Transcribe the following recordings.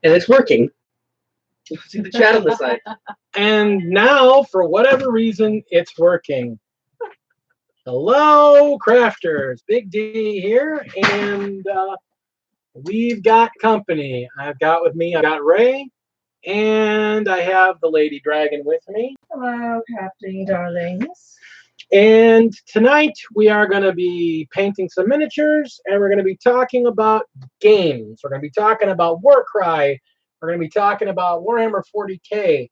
And it's working. See the chat on the side. And now, for whatever reason, it's working. Hello, crafters. Big D here, and we've got company. I've got Ray, and I have the Lady Dragon with me. Hello, crafting darlings. And tonight we are going to be painting some miniatures, and we're going to be talking about games. We're going to be talking about WarCry. We're going to be talking about Warhammer 40K.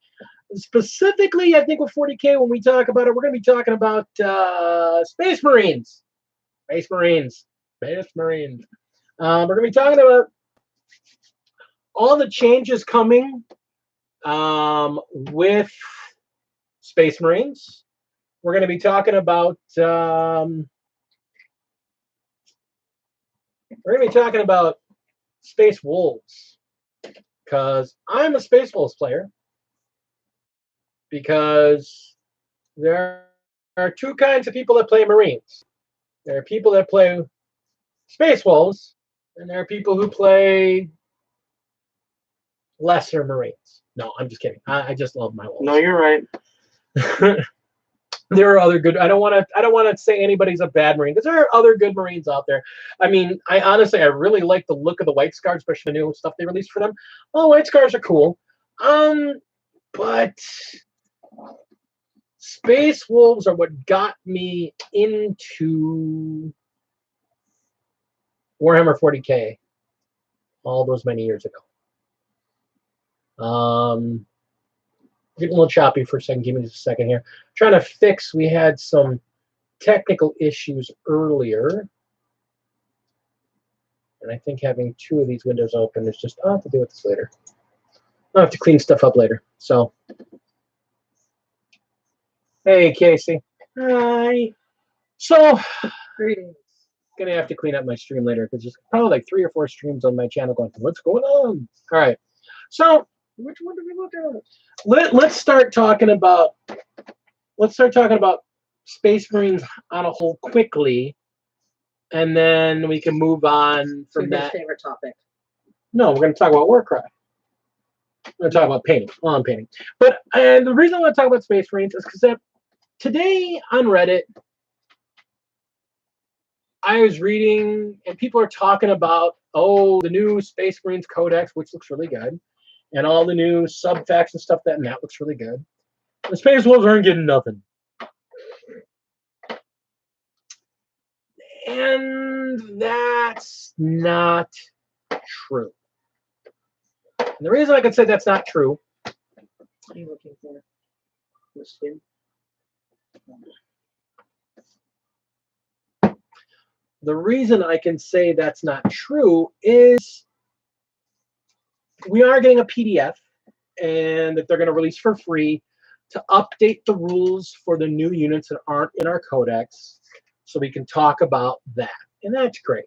Specifically, I think with 40K, when we talk about it, we're going to be talking about Space Marines. Space Marines. Space Marines. We're going to be talking about all the changes coming with Space Marines. We're going to be talking about Space Wolves, because I'm a Space Wolves player. Because there are two kinds of people that play Marines. There are people that play Space Wolves, and there are people who play lesser Marines. No, I'm just kidding. I just love my wolves. No, you're right. There are other good. I don't want to say anybody's a bad Marine, because there are other good Marines out there. I mean, I honestly really like the look of the White Scars, especially the new stuff they released for them. Oh, White Scars are cool. But Space Wolves are what got me into Warhammer 40K all those many years ago. Getting a little choppy for a second. Give me just a second here. Trying to fix. We had some technical issues earlier, and I think having two of these windows open is just. I'll have to deal with this later. I'll have to clean stuff up later. So, hey, Casey. Hi. So, greetings. Gonna have to clean up my stream later, because there's probably like 3 or 4 streams on my channel going, what's going on? All right. So, which one do we look at? Let's start talking about Space Marines on a whole quickly, and then we can move on from that. Your favorite topic? No, we're going to talk about WarCry. We're going to talk about painting, lawn painting. But the reason I want to talk about Space Marines is because today on Reddit, I was reading, and people are talking about, the new Space Marines Codex, which looks really good, and all the new sub-facts and stuff, and that looks really good. The Space Wolves aren't getting nothing. And that's not true. And the reason I can say that's not true. What are you looking for? The skin? The reason I can say that's not true is we are getting a PDF, and that they're going to release for free to update the rules for the new units that aren't in our codex, so we can talk about that. And that's great.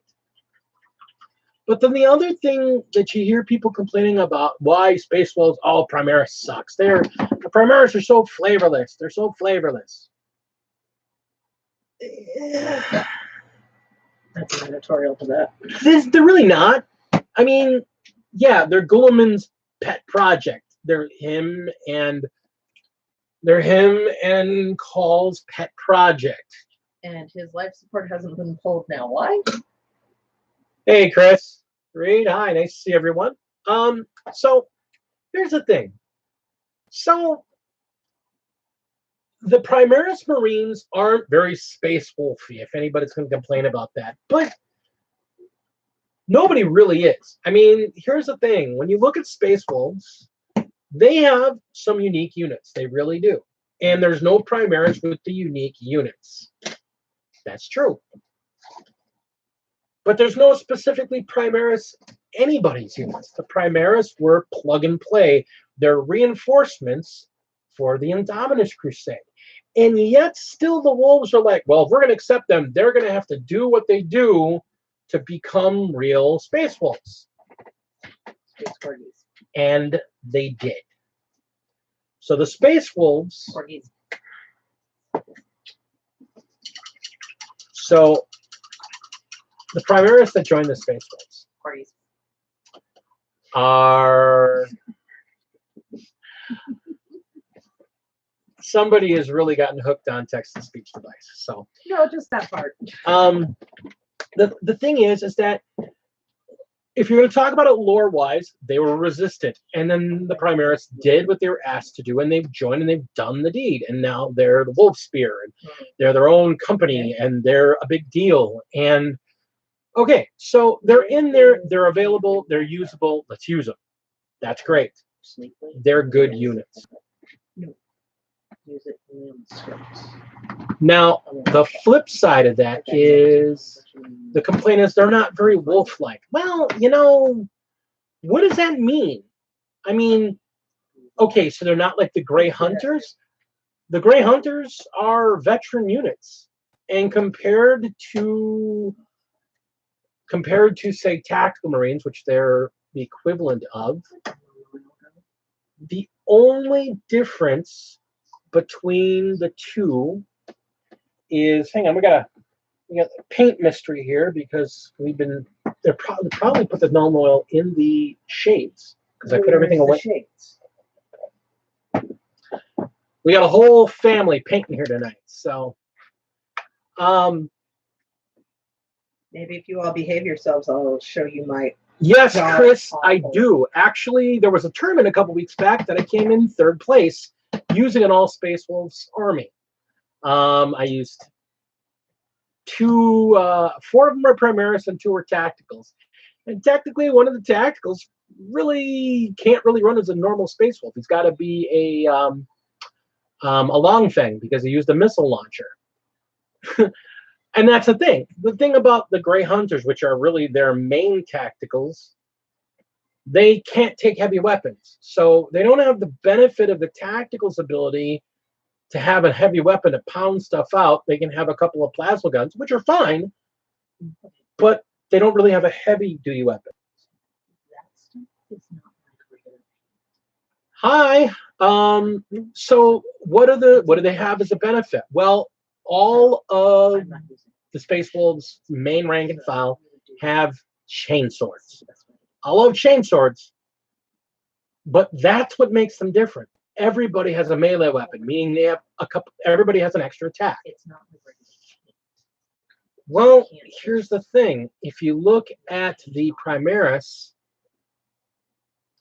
But then the other thing that you hear people complaining about, why Space Wolves, Primaris sucks. The Primaris are so flavorless. They're so flavorless. That's an editorial to that. They're really not. I mean, yeah, they're Guilliman's pet project. They're him and Call's pet project. And his life support hasn't been pulled now. Why? Hey, Chris. Reed, hi. Nice to see everyone. So here's the thing. So the Primaris Marines aren't very Space Wolfy, if anybody's going to complain about that. But nobody really is. I mean, here's the thing. When you look at Space Wolves, they have some unique units. They really do. And there's no Primaris with the unique units. That's true. But there's no specifically Primaris anybody's units. The Primaris were plug and play. They're reinforcements for the Indominus Crusade. And yet still the Wolves are like, well, if we're going to accept them, they're going to have to do what they do to become real Space Wolves. Space Corgis. And they did. So the Space Wolves... Corgis. So the Primaris that joined the Space Wolves. Corgis. are... Somebody has really gotten hooked on text-to-speech device. So No, just that part. the thing is that if you're going to talk about it lore-wise, they were resistant, and then the Primaris did what they were asked to do, and they've joined and they've done the deed, and now they're the Wolf Spear, and they're their own company, and they're a big deal. And okay, so they're in there, they're available, they're usable. Let's use them. That's great. They're good units. Use it in the scripts. Now, the flip side of that is the complaint is they're not very wolf-like. Well, you know, what does that mean? I mean, okay, so they're not like the Grey Hunters. The Grey Hunters are veteran units, and compared to say Tactical Marines, which they're the equivalent of, the only difference between the two is, hang on, we got paint mystery here because they're probably put the null oil in the shades because I put everything away. We got a whole family painting here tonight, so maybe if you all behave yourselves, I'll show you my. Yes, Chris, I do. Actually, there was a tournament a couple weeks back that I came in 3rd place using an all Space Wolves army. I used 4 of them are Primaris and 2 are Tacticals. And technically, one of the Tacticals really can't really run as a normal Space Wolf. He's got to be a Long Fang because he used a missile launcher. And that's the thing. The thing about the Grey Hunters, which are really their main Tacticals, they can't take heavy weapons. So they don't have the benefit of the Tacticals' ability to have a heavy weapon to pound stuff out. They can have a couple of plasma guns, which are fine, but they don't really have a heavy-duty weapon. Hi. So what do they have as a benefit? Well, all of the Space Wolves' main rank and file have chainswords. I love chainswords, but that's what makes them different. Everybody has a melee weapon, meaning they have everybody has an extra attack. Well, here's the thing. If you look at the Primaris,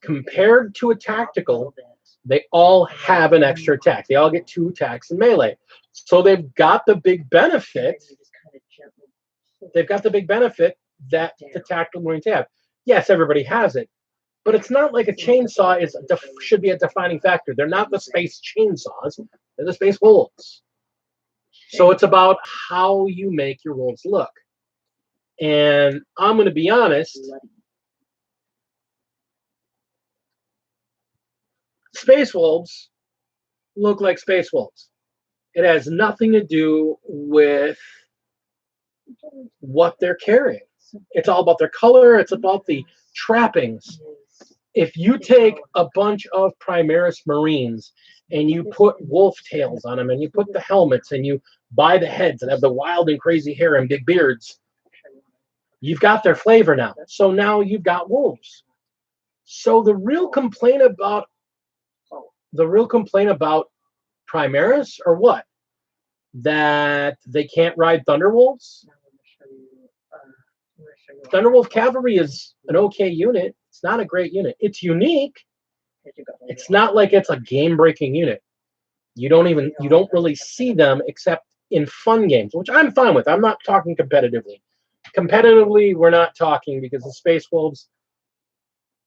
compared to a tactical, they all have an extra attack. They all get 2 attacks in melee. So they've got the big benefit. They've got the big benefit that the tactical Marines have. Yes, everybody has it, but it's not like a chainsaw should be a defining factor. They're not the space chainsaws. They're the Space Wolves. So it's about how you make your wolves look. And I'm going to be honest. Space Wolves look like Space Wolves. It has nothing to do with what they're carrying. It's all about their color. It's about the trappings. If you take a bunch of Primaris Marines and you put wolf tails on them and you put the helmets and you buy the heads and have the wild and crazy hair and big beards, you've got their flavor now. So now you've got wolves. So the real complaint about Primaris or what? That they can't ride Thunderwolves? Thunderwolf Cavalry is an okay unit. It's not a great unit. It's unique. It's not like it's a game-breaking unit. You don't really see them except in fun games, which I'm fine with. I'm not talking competitively. Competitively, we're not talking because the Space Wolves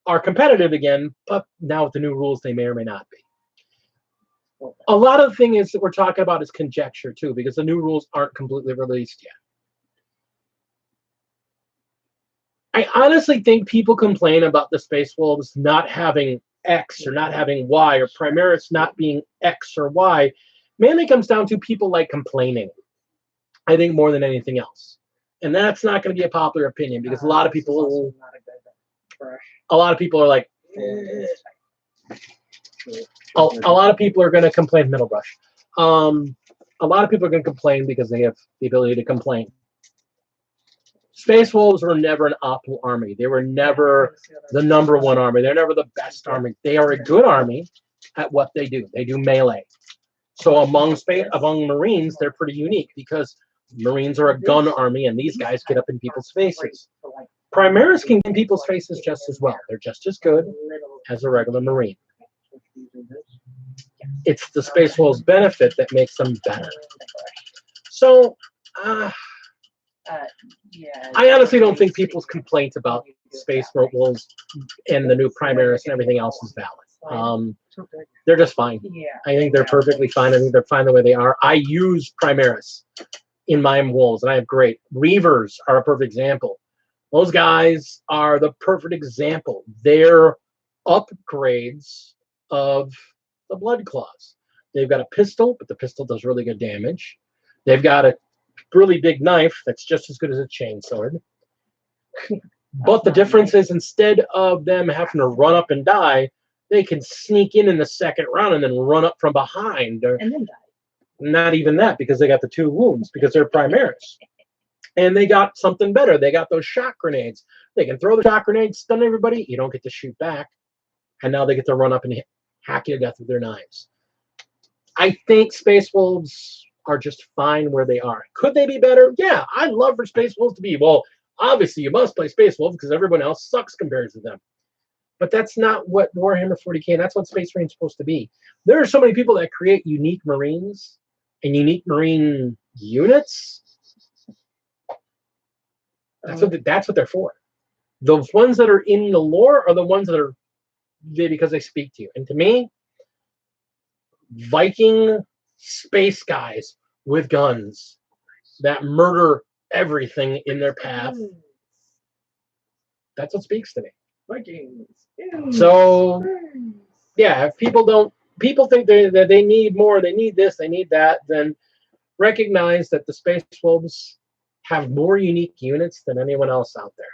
are competitive again, but now with the new rules, they may or may not be. A lot of the thing is that we're talking about is conjecture too, because the new rules aren't completely released yet. I honestly think people complain about the Space Wolves not having X or not having Y or Primaris not being X or Y. Mainly comes down to people like complaining, I think, more than anything else. And that's not going to be a popular opinion because a lot of people are like, a lot of people are going to complain middle brush. A lot of people are going to complain because they have the ability to complain. Space Wolves were never an optimal army. They were never the number one army. They're never the best army. They are a good army at what they do. They do melee. So among Marines, they're pretty unique because Marines are a gun army, and these guys get up in people's faces. Primaris can get in people's faces just as well. They're just as good as a regular Marine. It's the Space Wolves' benefit that makes them better. So, I honestly don't think people's complaints about Space Wolves and the new Primaris and everything else is valid. They're just fine. I think they're perfectly fine. I think they're fine the way they are. I use Primaris in my Wolves, and I have great. Reavers are a perfect example. Those guys are the perfect example. They're upgrades of the Blood Claws. They've got a pistol, but the pistol does really good damage. They've got a really big knife that's just as good as a chainsword. But the difference is, instead of them having to run up and die, they can sneak in the second round and then run up from behind. And then die. Not even that, because they got the 2 wounds, because they're Primaris. And they got something better. They got those shock grenades. They can throw the shock grenades, stun everybody. You don't get to shoot back. And now they get to run up and hack you to death with their knives. I think Space Wolves are just fine where they are. Could they be better? Yeah, I'd love for Space Wolves to be. Well, obviously you must play Space Wolves because everyone else sucks compared to them. But that's not what Warhammer 40K, and that's what Space Marine's supposed to be. There are so many people that create unique Marines and unique Marine units. That's what they're for. The ones that are in the lore are the ones that are there because they speak to you. And to me, Viking space guys with guns that murder everything in their path. That's what speaks to me. Vikings. So, yeah, if people think that they need more, they need this, they need that, then recognize that the Space Wolves have more unique units than anyone else out there.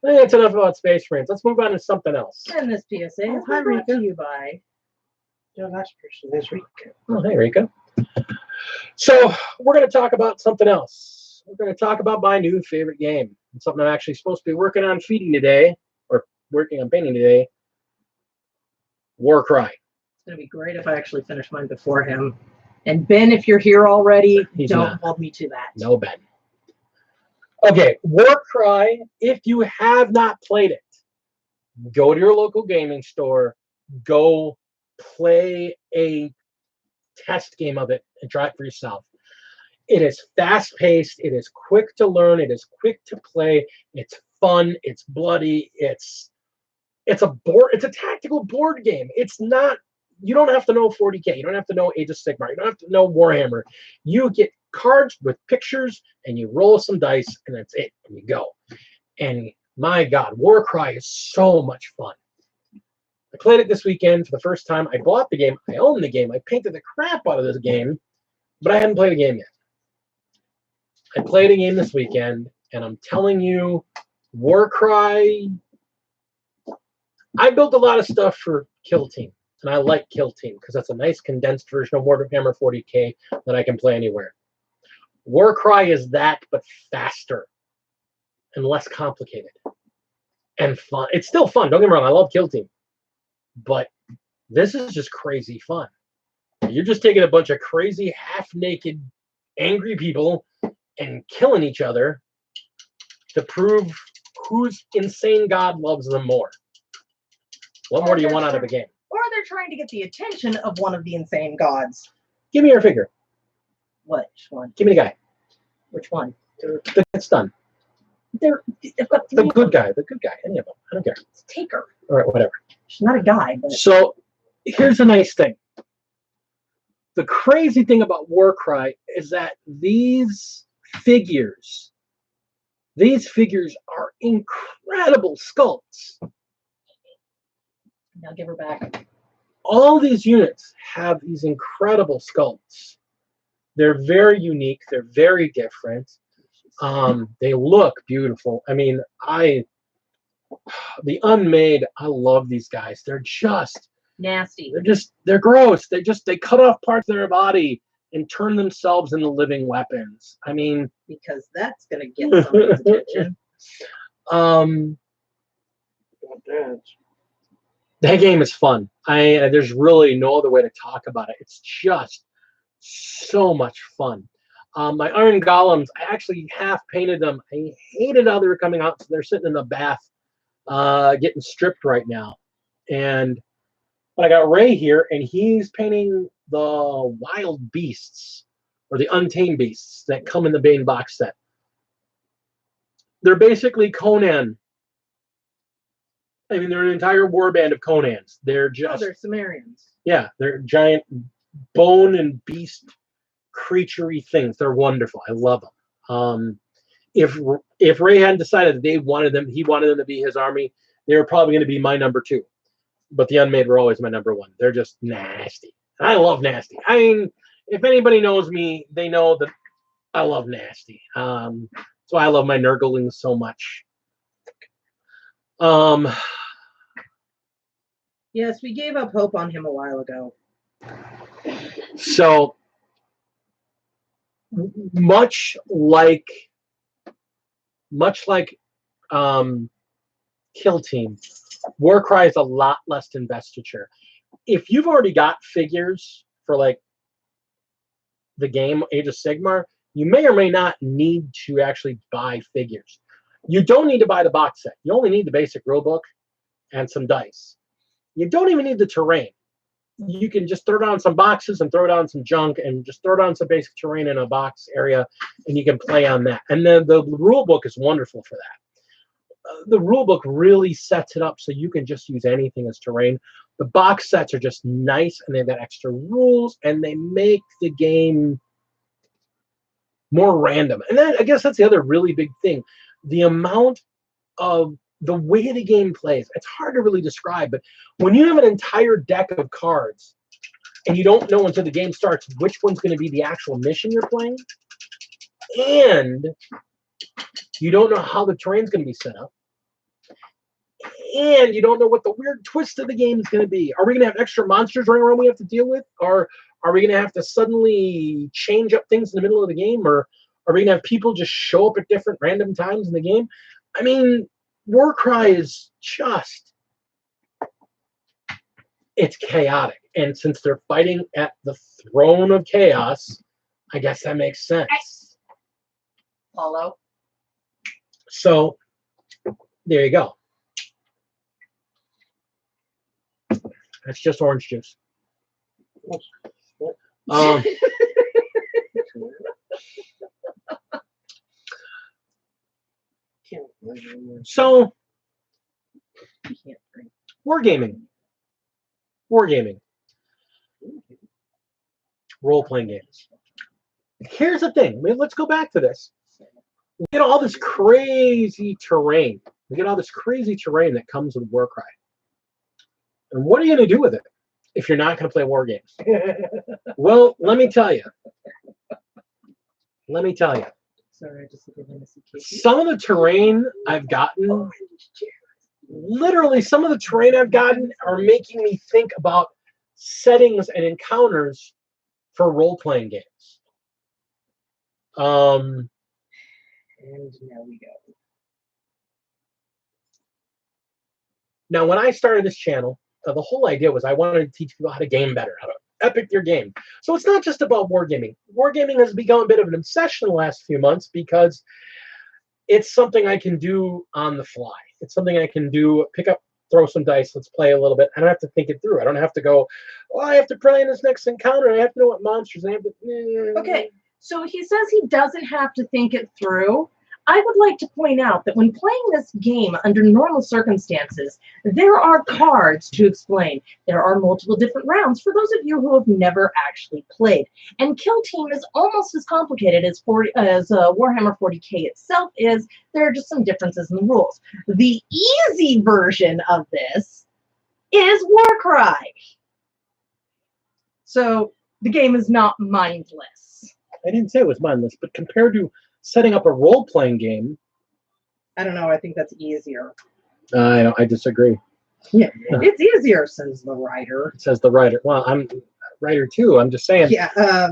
I think that's enough about Space Marines. Let's move on to something else. And this PSA is brought to you by The last person is Rika. Oh, hey, Rika. So we're going to talk about something else. We're going to talk about my new favorite game. It's something I'm actually supposed to be working on feeding today, or working on painting today. WarCry. It's going to be great if I actually finish mine before him. And Ben, if you're here already, don't hold me to that. No, Ben. Okay, WarCry, if you have not played it, go to your local gaming store, go play a test game of it and try it for yourself. It is fast-paced, it is quick to learn, it is quick to play, it's fun, it's bloody, it's a tactical board game. It's not, you don't have to know 40K, you don't have to know Age of Sigmar, you don't have to know Warhammer. You get cards with pictures and you roll some dice and that's it, and you go. And my God, WarCry is so much fun. I played it this weekend for the first time. I bought the game, I own the game, I painted the crap out of this game, but I hadn't played a game yet. I played a game this weekend, and I'm telling you, WarCry, I built a lot of stuff for Kill Team, and I like Kill Team because that's a nice condensed version of Warhammer 40K that I can play anywhere. WarCry is that, but faster and less complicated and fun. It's still fun. Don't get me wrong. I love Kill Team, but this is just crazy fun. You're just taking a bunch of crazy, half-naked, angry people and killing each other to prove whose insane god loves them more. What more do you want out of a game? Or they're trying to get the attention of one of the insane gods. Give me your figure. Which one? Give me the guy. Which one? The that's done. They've got The good guy. The good guy. Any of them. I don't care. It's Taker. All right, whatever. She's not a guy, but So here's the nice thing. The crazy thing about WarCry is that these figures are incredible sculpts. now give her back. All these units have these incredible sculpts. They're very unique. They're very different. They look beautiful. I mean, the unmade, I love these guys. They're just Nasty. they're gross. They cut off parts of their body and turn themselves into living weapons. I mean, Because that's going to get somebody's attention. That game is fun. There's really no other way to talk about it. It's just so much fun. My Iron Golems, I actually half painted them. I hated how they were coming out, so they're sitting in the bath getting stripped right now. But I got Ray here, and he's painting the wild beasts, or the untamed beasts that come in the Bane box set. They're basically Conan. I mean, they're an entire warband of Conans. They're just... they're Sumerians. Yeah, they're giant bone and beast creaturey things. They're wonderful. I love them. If Ray hadn't decided that he wanted them to be his army, they were probably going to be my number 2. But the Unmade were always my number 1. They're just nasty. I love nasty. I mean, if anybody knows me, they know that I love nasty. So I love my Nurglings so much. Yes, we gave up hope on him a while ago. So much like Kill Team, WarCry is a lot less investiture. If you've already got figures for like the game Age of Sigmar, you may or may not need to actually buy figures. You don't need to buy the box set. You only need the basic rulebook and some dice. You don't even need the terrain. You can just throw down some boxes and throw down some junk and just throw down some basic terrain in a box area, and you can play on that. And then the rule book is wonderful for that. The rule book really sets it up so you can just use anything as terrain. The box sets are just nice, and they've got extra rules, and they make the game more random. And then I guess that's the other really big thing. The amount of the way the game plays, it's hard to really describe, but when you have an entire deck of cards and you don't know until the game starts which one's going to be the actual mission you're playing, and you don't know how the terrain's going to be set up, and you don't know what the weird twist of the game is going to be. Are we going to have extra monsters running around we have to deal with? Or are we going to have to suddenly change up things in the middle of the game? Or are we going to have people just show up at different random times in the game? I mean, WarCry is just... it's chaotic. And since they're fighting at the throne of chaos, I guess that makes sense. Follow. So, there you go. That's just orange juice. So, wargaming. Role-playing games. Here's the thing. Let's go back to this. We get all this crazy terrain. We get all this crazy terrain that comes with WarCry. And what are you going to do with it if you're not going to play war games? Well, let me tell you. Sorry, I just looked at Casey. Some of the terrain I've gotten, literally some of the terrain I've gotten are making me think about settings and encounters for role-playing games. And now we go. Now, when I started this channel, the whole idea was I wanted to teach people how to game better, how to epic your game. So it's not just about wargaming. Wargaming has become a bit of an obsession the last few months because it's something I can do on the fly. It's something I can do, pick up, throw some dice, let's play a little bit. I don't have to think it through. I don't have to go, oh, I have to play in this next encounter. I have to know what monsters I have to... Okay, so he says he doesn't have to think it through. I would like to point out that when playing this game under normal circumstances, there are cards to explain. There are multiple different rounds for those of you who have never actually played. And Kill Team is almost as complicated as Warhammer 40k itself is. There are just some differences in the rules. The easy version of this is WarCry. So the game is not mindless. I didn't say it was mindless, but compared to setting up a role-playing game, I don't know. I think that's easier. I disagree. Yeah, it's easier, says the writer. Says the writer. Well, writer too. I'm just saying. Yeah.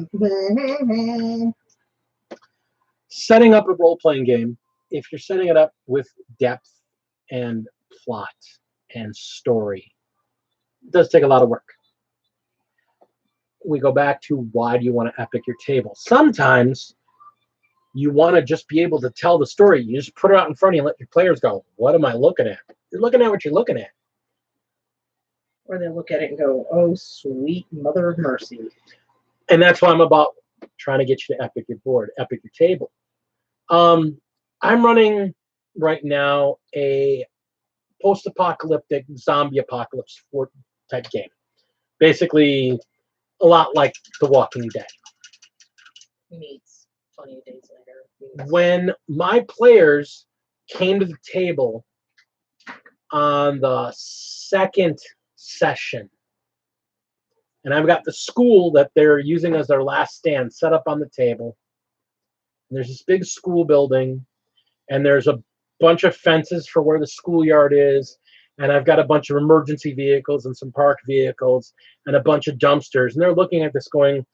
Setting up a role-playing game, if you're setting it up with depth and plot and story, it does take a lot of work. We go back to, why do you want to epic your table? Sometimes you want to just be able to tell the story. You just put it out in front of you and let your players go, what am I looking at? You're looking at what you're looking at. Or they look at it and go, oh, sweet mother of mercy. And that's why I'm about trying to get you to epic your board, epic your table. I'm running right now a post-apocalyptic zombie apocalypse type game. Basically, a lot like The Walking Dead. Meets 28 days later. When my players came to the table on the second session, and I've got the school that they're using as their last stand set up on the table. And there's this big school building, and there's a bunch of fences for where the schoolyard is, and I've got a bunch of emergency vehicles and some parked vehicles and a bunch of dumpsters, and they're looking at this going,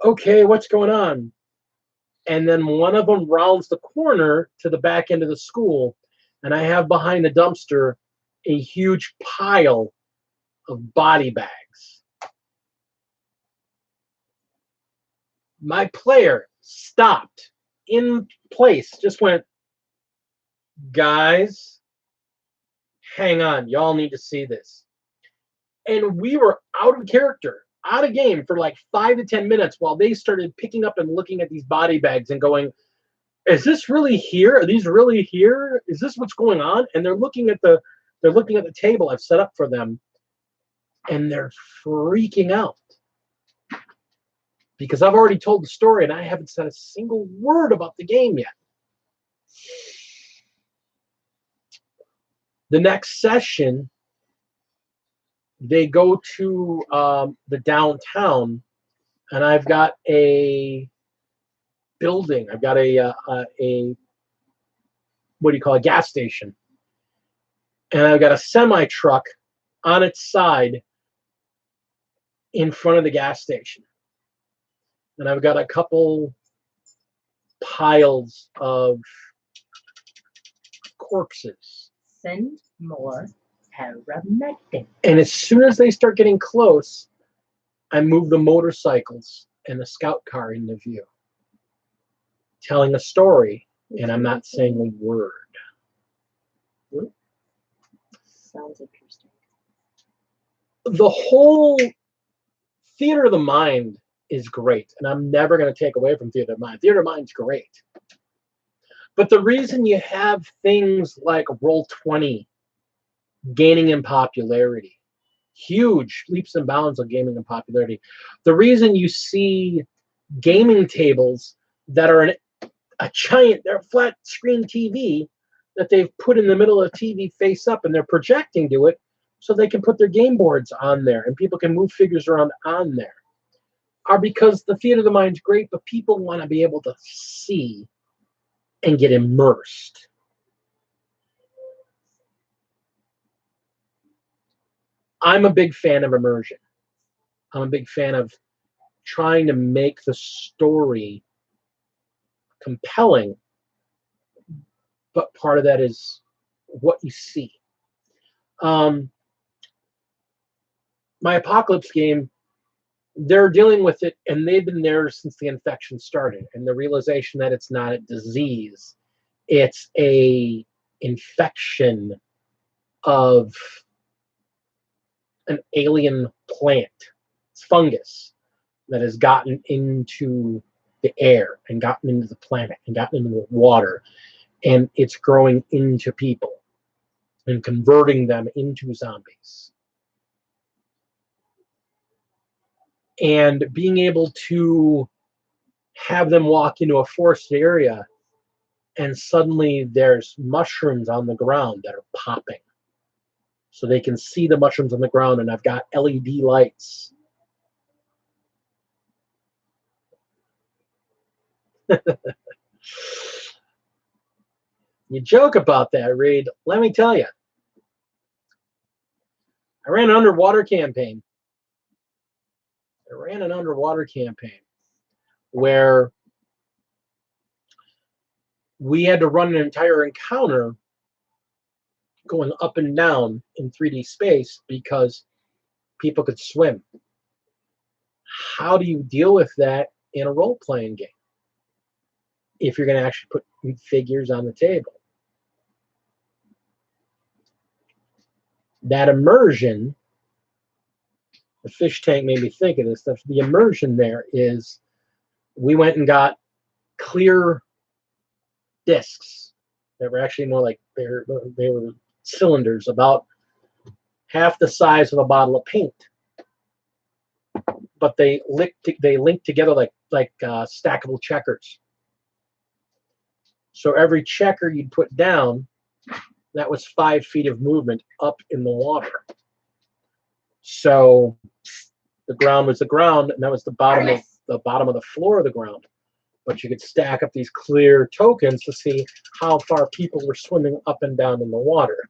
okay, what's going on? And then one of them rounds the corner to the back end of the school, and I have behind the dumpster a huge pile of body bags. My player stopped in place, just went, guys, hang on, y'all need to see this. And we were out of character, out of game for like 5 to 10 minutes while they started picking up and looking at these body bags and going, is this really here? Are these really here? Is this what's going on? And they're looking at the table I've set up for them, and they're freaking out because I've already told the story and I haven't said a single word about the game yet. The next session, they go to the downtown, and I've got a building. I've got a what do you call, a gas station, and I've got a semi truck on its side in front of the gas station, and I've got a couple piles of corpses. Send more paramedics. And as soon as they start getting close, I move the motorcycles and the scout car into view, telling a story, and I'm not saying a word. Sounds interesting. The whole theater of the mind is great, and I'm never going to take away from theater of the mind. Theater of the mind's great. But the reason you have things like Roll20 gaining in popularity, huge leaps and bounds of gaming in popularity, the reason you see gaming tables that are a giant, they're a flat screen TV that they've put in the middle of the TV face up, and they're projecting to it so they can put their game boards on there and people can move figures around on there, are because the theater of the mind's great, but people want to be able to see and get immersed. I'm a big fan of immersion. I'm a big fan of trying to make the story compelling, but part of that is what you see. My apocalypse game, they're dealing with it, and they've been there since the infection started, and the realization that it's not a disease, it's a infection of an alien plant. It's fungus that has gotten into the air and gotten into the planet and gotten into the water, and it's growing into people and converting them into zombies. And being able to have them walk into a forested area and suddenly there's mushrooms on the ground that are popping. So they can see the mushrooms on the ground, and I've got LED lights. You joke about that, Reed. Let me tell you. I ran an underwater campaign. I ran an underwater campaign where we had to run an entire encounter going up and down in 3D space because people could swim. How do you deal with that in a role-playing game if you're going to actually put figures on the table? That immersion, the fish tank made me think of this stuff. The immersion there is, we went and got clear discs that were actually more like they were cylinders about half the size of a bottle of paint, but they linked together like stackable checkers. So every checker you'd put down, that was 5 feet of movement up in the water. So the ground was the ground, and that was the bottom of the floor of the ground. But you could stack up these clear tokens to see how far people were swimming up and down in the water.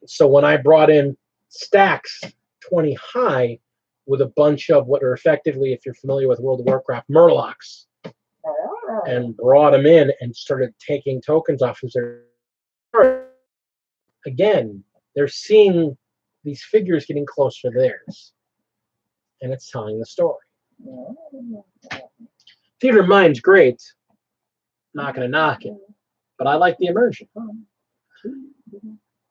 So when I brought in stacks 20 high with a bunch of what are effectively, if you're familiar with World of Warcraft, Murlocs, and brought them in and started taking tokens off of their, again, they're seeing these figures getting closer to theirs, and it's telling the story. Theater of Mind's great, not going to knock it, but I like the immersion.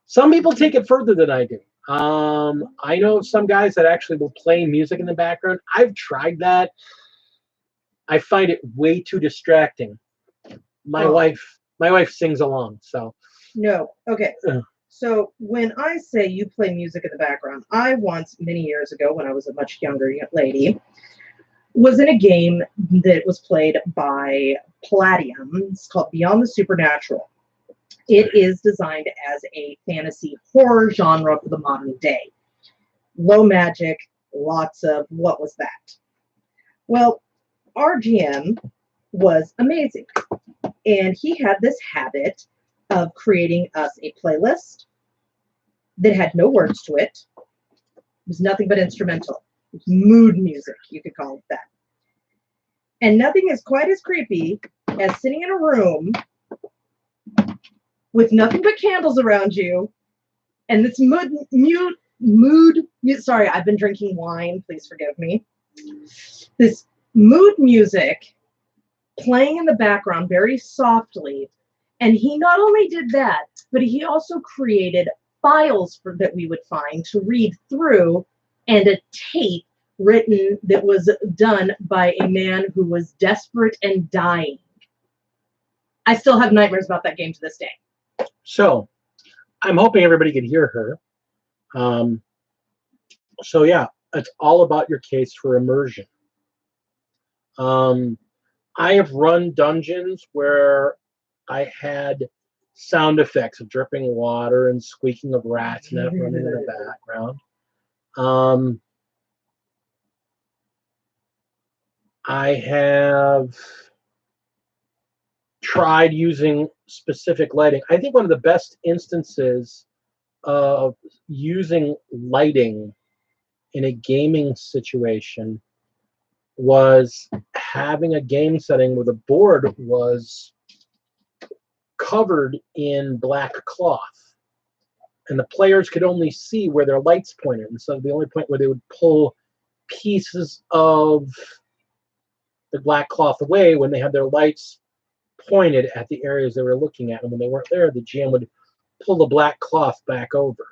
Some people take it further than I do. I know some guys that actually will play music in the background. I've tried that. I find it way too distracting. My wife sings along, so. No. Okay. So when I say you play music in the background, I once, many years ago, when I was a much younger lady, was in a game that was played by Palladium. It's called Beyond the Supernatural. It is designed as a fantasy horror genre for the modern day. Low magic, lots of what was that? Well, our GM was amazing. And he had this habit of creating us a playlist that had no words to it. It was nothing but instrumental. It was mood music, you could call it that. And nothing is quite as creepy as sitting in a room with nothing but candles around you, and this sorry, I've been drinking wine, please forgive me. This mood music playing in the background very softly. And he not only did that, but he also created files that we would find to read through, and a tape written that was done by a man who was desperate and dying. I still have nightmares about that game to this day. So I'm hoping everybody could hear her. So yeah, it's all about your case for immersion. I have run dungeons where I had sound effects of dripping water and squeaking of rats and that running in the background. I have tried using specific lighting. I think one of the best instances of using lighting in a gaming situation was having a game setting where the board was covered in black cloth, and the players could only see where their lights pointed. And so the only point where they would pull pieces of the black cloth away when they had their lights pointed at the areas they were looking at. And when they weren't there, the GM would pull the black cloth back over.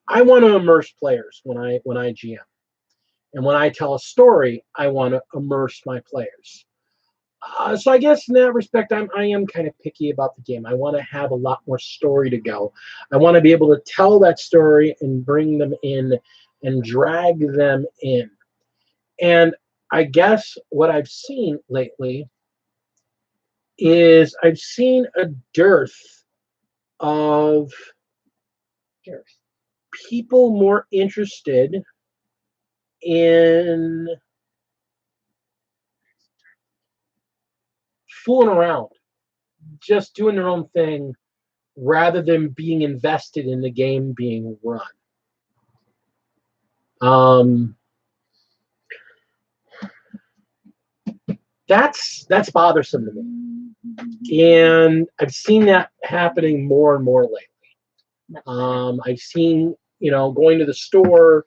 I want to immerse players when I GM. And when I tell a story, I want to immerse my players. So I guess in that respect, I am kind of picky about the game. I want to have a lot more story to go. I want to be able to tell that story and bring them in and drag them in. And I guess what I've seen lately is I've seen a dearth of people more interested in fooling around just doing their own thing rather than being invested in the game being run. That's bothersome to me, and I've seen that happening more and more lately. I've seen, going to the store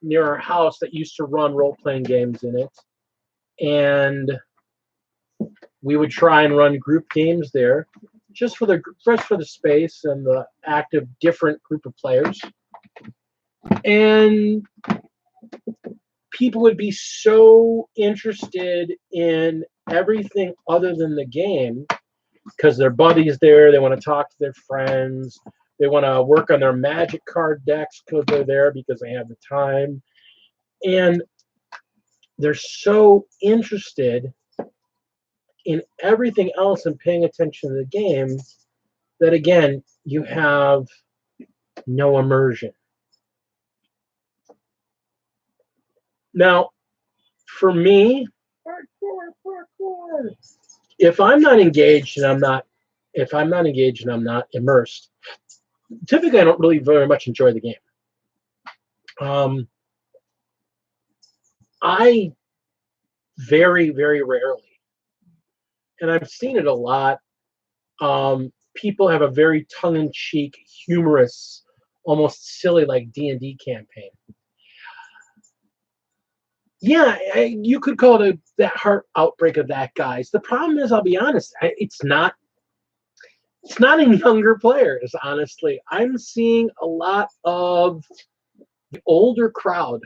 near our house that used to run role-playing games in it, and we would try and run group games there, just for the space and the active different group of players, and people would be so interested in everything other than the game because their buddies there, they want to talk to their friends, they want to work on their magic card decks because they're there because they have the time, and they're so interested in everything else and paying attention to the game that, again, you have no immersion. Now, for me, if I'm not engaged and I'm not immersed, typically I don't really very much enjoy the game. I very, very rarely, and I've seen it a lot, people have a very tongue-in-cheek, humorous, almost silly, like D&D campaign. Yeah, you could call it that heart outbreak of that, guys. The problem is, I'll be honest, it's not in younger players, honestly. I'm seeing a lot of the older crowd,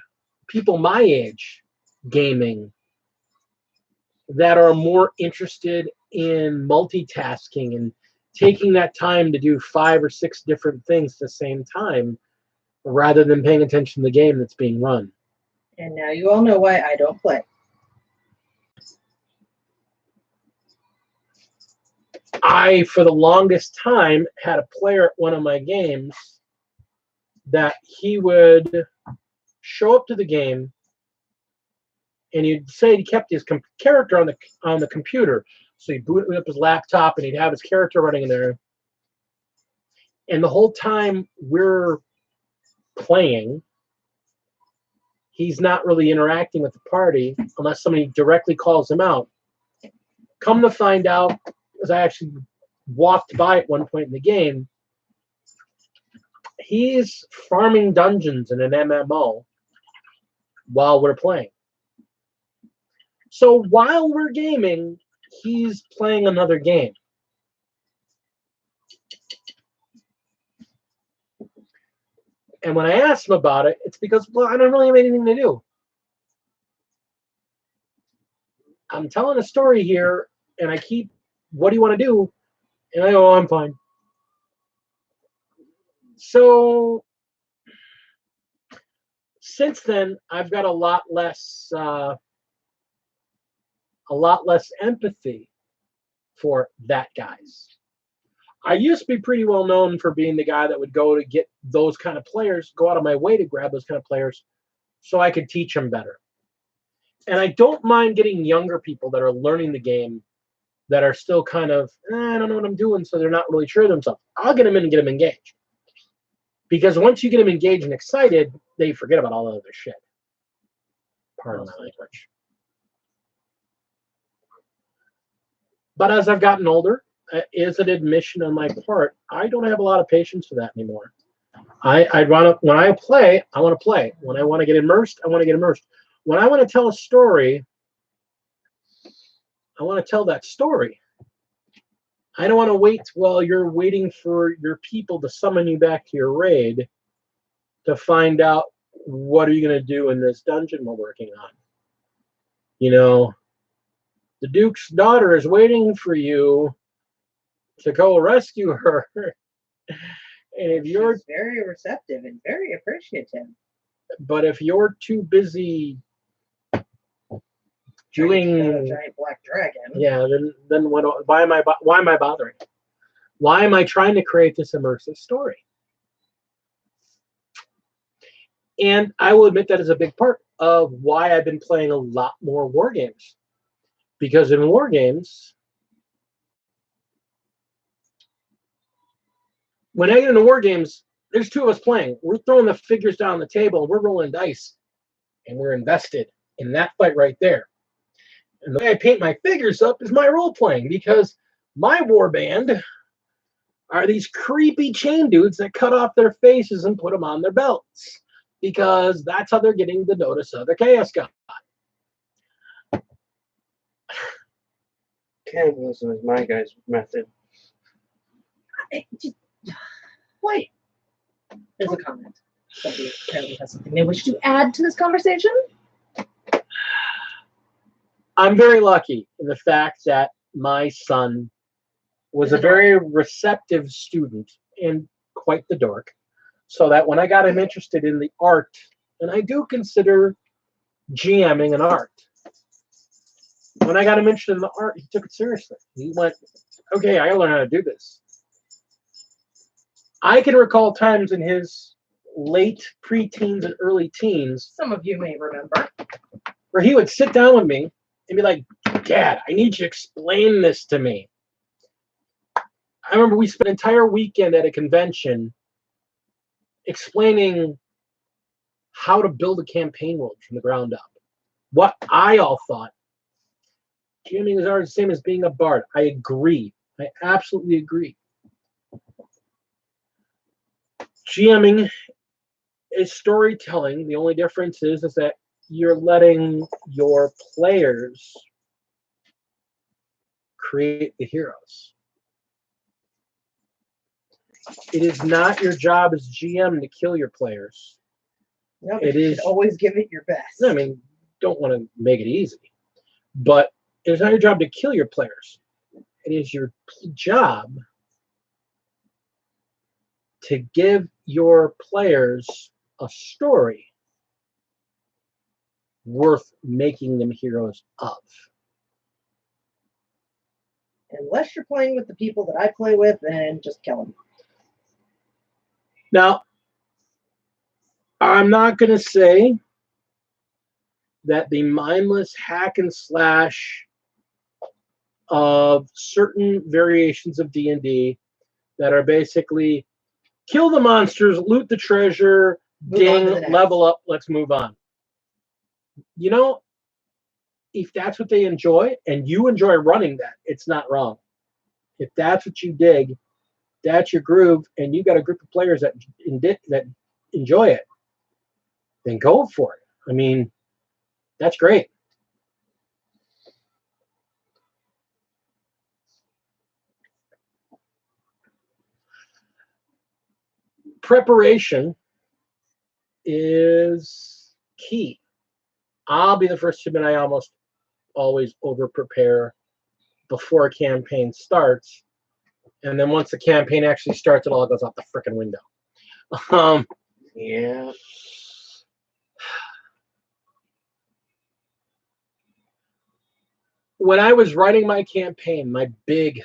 people my age, gaming, that are more interested in multitasking and taking that time to do 5 or 6 different things at the same time rather than paying attention to the game that's being run. And now you all know why I don't play. I, for the longest time, had a player at one of my games that he would show up to the game and he'd say he kept his character on the computer. So he'd boot up his laptop and he'd have his character running in there. And the whole time we're playing, he's not really interacting with the party unless somebody directly calls him out. Come to find out, as I actually walked by at one point in the game, he's farming dungeons in an MMO while we're playing. So while we're gaming, he's playing another game. And when I asked him about it, it's because, well, I don't really have anything to do. I'm telling a story here, and I keep, what do you want to do? And I go, oh, I'm fine. So since then, I've got a lot less empathy for that guys. I used to be pretty well known for being the guy that would go to get those kind of players, go out of my way to grab those kind of players so I could teach them better. And I don't mind getting younger people that are learning the game that are still kind of, I don't know what I'm doing, so they're not really sure of themselves. I'll get them in and get them engaged. Because once you get them engaged and excited, they forget about all the other shit. Pardon my language. But as I've gotten older, is an admission on my part, I don't have a lot of patience for that anymore. When I play, I want to play. When I want to get immersed, I want to get immersed. When I want to tell a story, I want to tell that story. I don't want to wait while you're waiting for your people to summon you back to your raid to find out what are you going to do in this dungeon we're working on. You know, the Duke's daughter is waiting for you to go rescue her. And if you're She's very receptive and very appreciative. But if you're too busy doing a giant black dragon, yeah, then why am I bothering? Why am I trying to create this immersive story? And I will admit that is a big part of why I've been playing a lot more war games. Because in war games, when I get into war games, there's two of us playing. We're throwing the figures down on the table, and we're rolling dice, and we're invested in that fight right there. And the way I paint my figures up is my role playing, because my war band are these creepy chain dudes that cut off their faces and put them on their belts, because that's how they're getting the notice of the Chaos God. Cannibalism is my guy's method. Wait. There's a comment. Somebody apparently has something they wish to add to this conversation. I'm very lucky in the fact that my son was a very receptive student and quite the dork, so that when I got him interested in the art, and I do consider GMing an art, when I got him interested in the art, he took it seriously. He went, okay, I gotta learn how to do this. I can recall times in his late preteens and early teens Some of you may remember. where he would sit down with me and be like, Dad, I need you to explain this to me. I remember we spent an entire weekend at a convention explaining how to build a campaign world from the ground up. What I all thought, GMing is already the same as being a bard. I agree. I absolutely agree. GMing is storytelling. The only difference is that you're letting your players create the heroes. It is not your job as GM to kill your players. No, It you is- should always give it your best. I mean, don't want to make it easy, but it's not your job to kill your players. It is your job to give your players a story worth making them heroes of. Unless you're playing with the people that I play with, then just kill them. Now, I'm not going to say that the mindless hack and slash of certain variations of D&D that are basically kill the monsters, loot the treasure, Move on to the ding, next. level up, let's move on. You know, if that's what they enjoy and you enjoy running that, it's not wrong. If that's what you dig, that's your groove, and you got a group of players that enjoy it, then go for it. I mean, that's great. Preparation is key. I'll be the first to admit I almost always over prepare before a campaign starts, and then once the campaign actually starts, it all goes out the frickin' window. Yeah. When I was writing my campaign, my big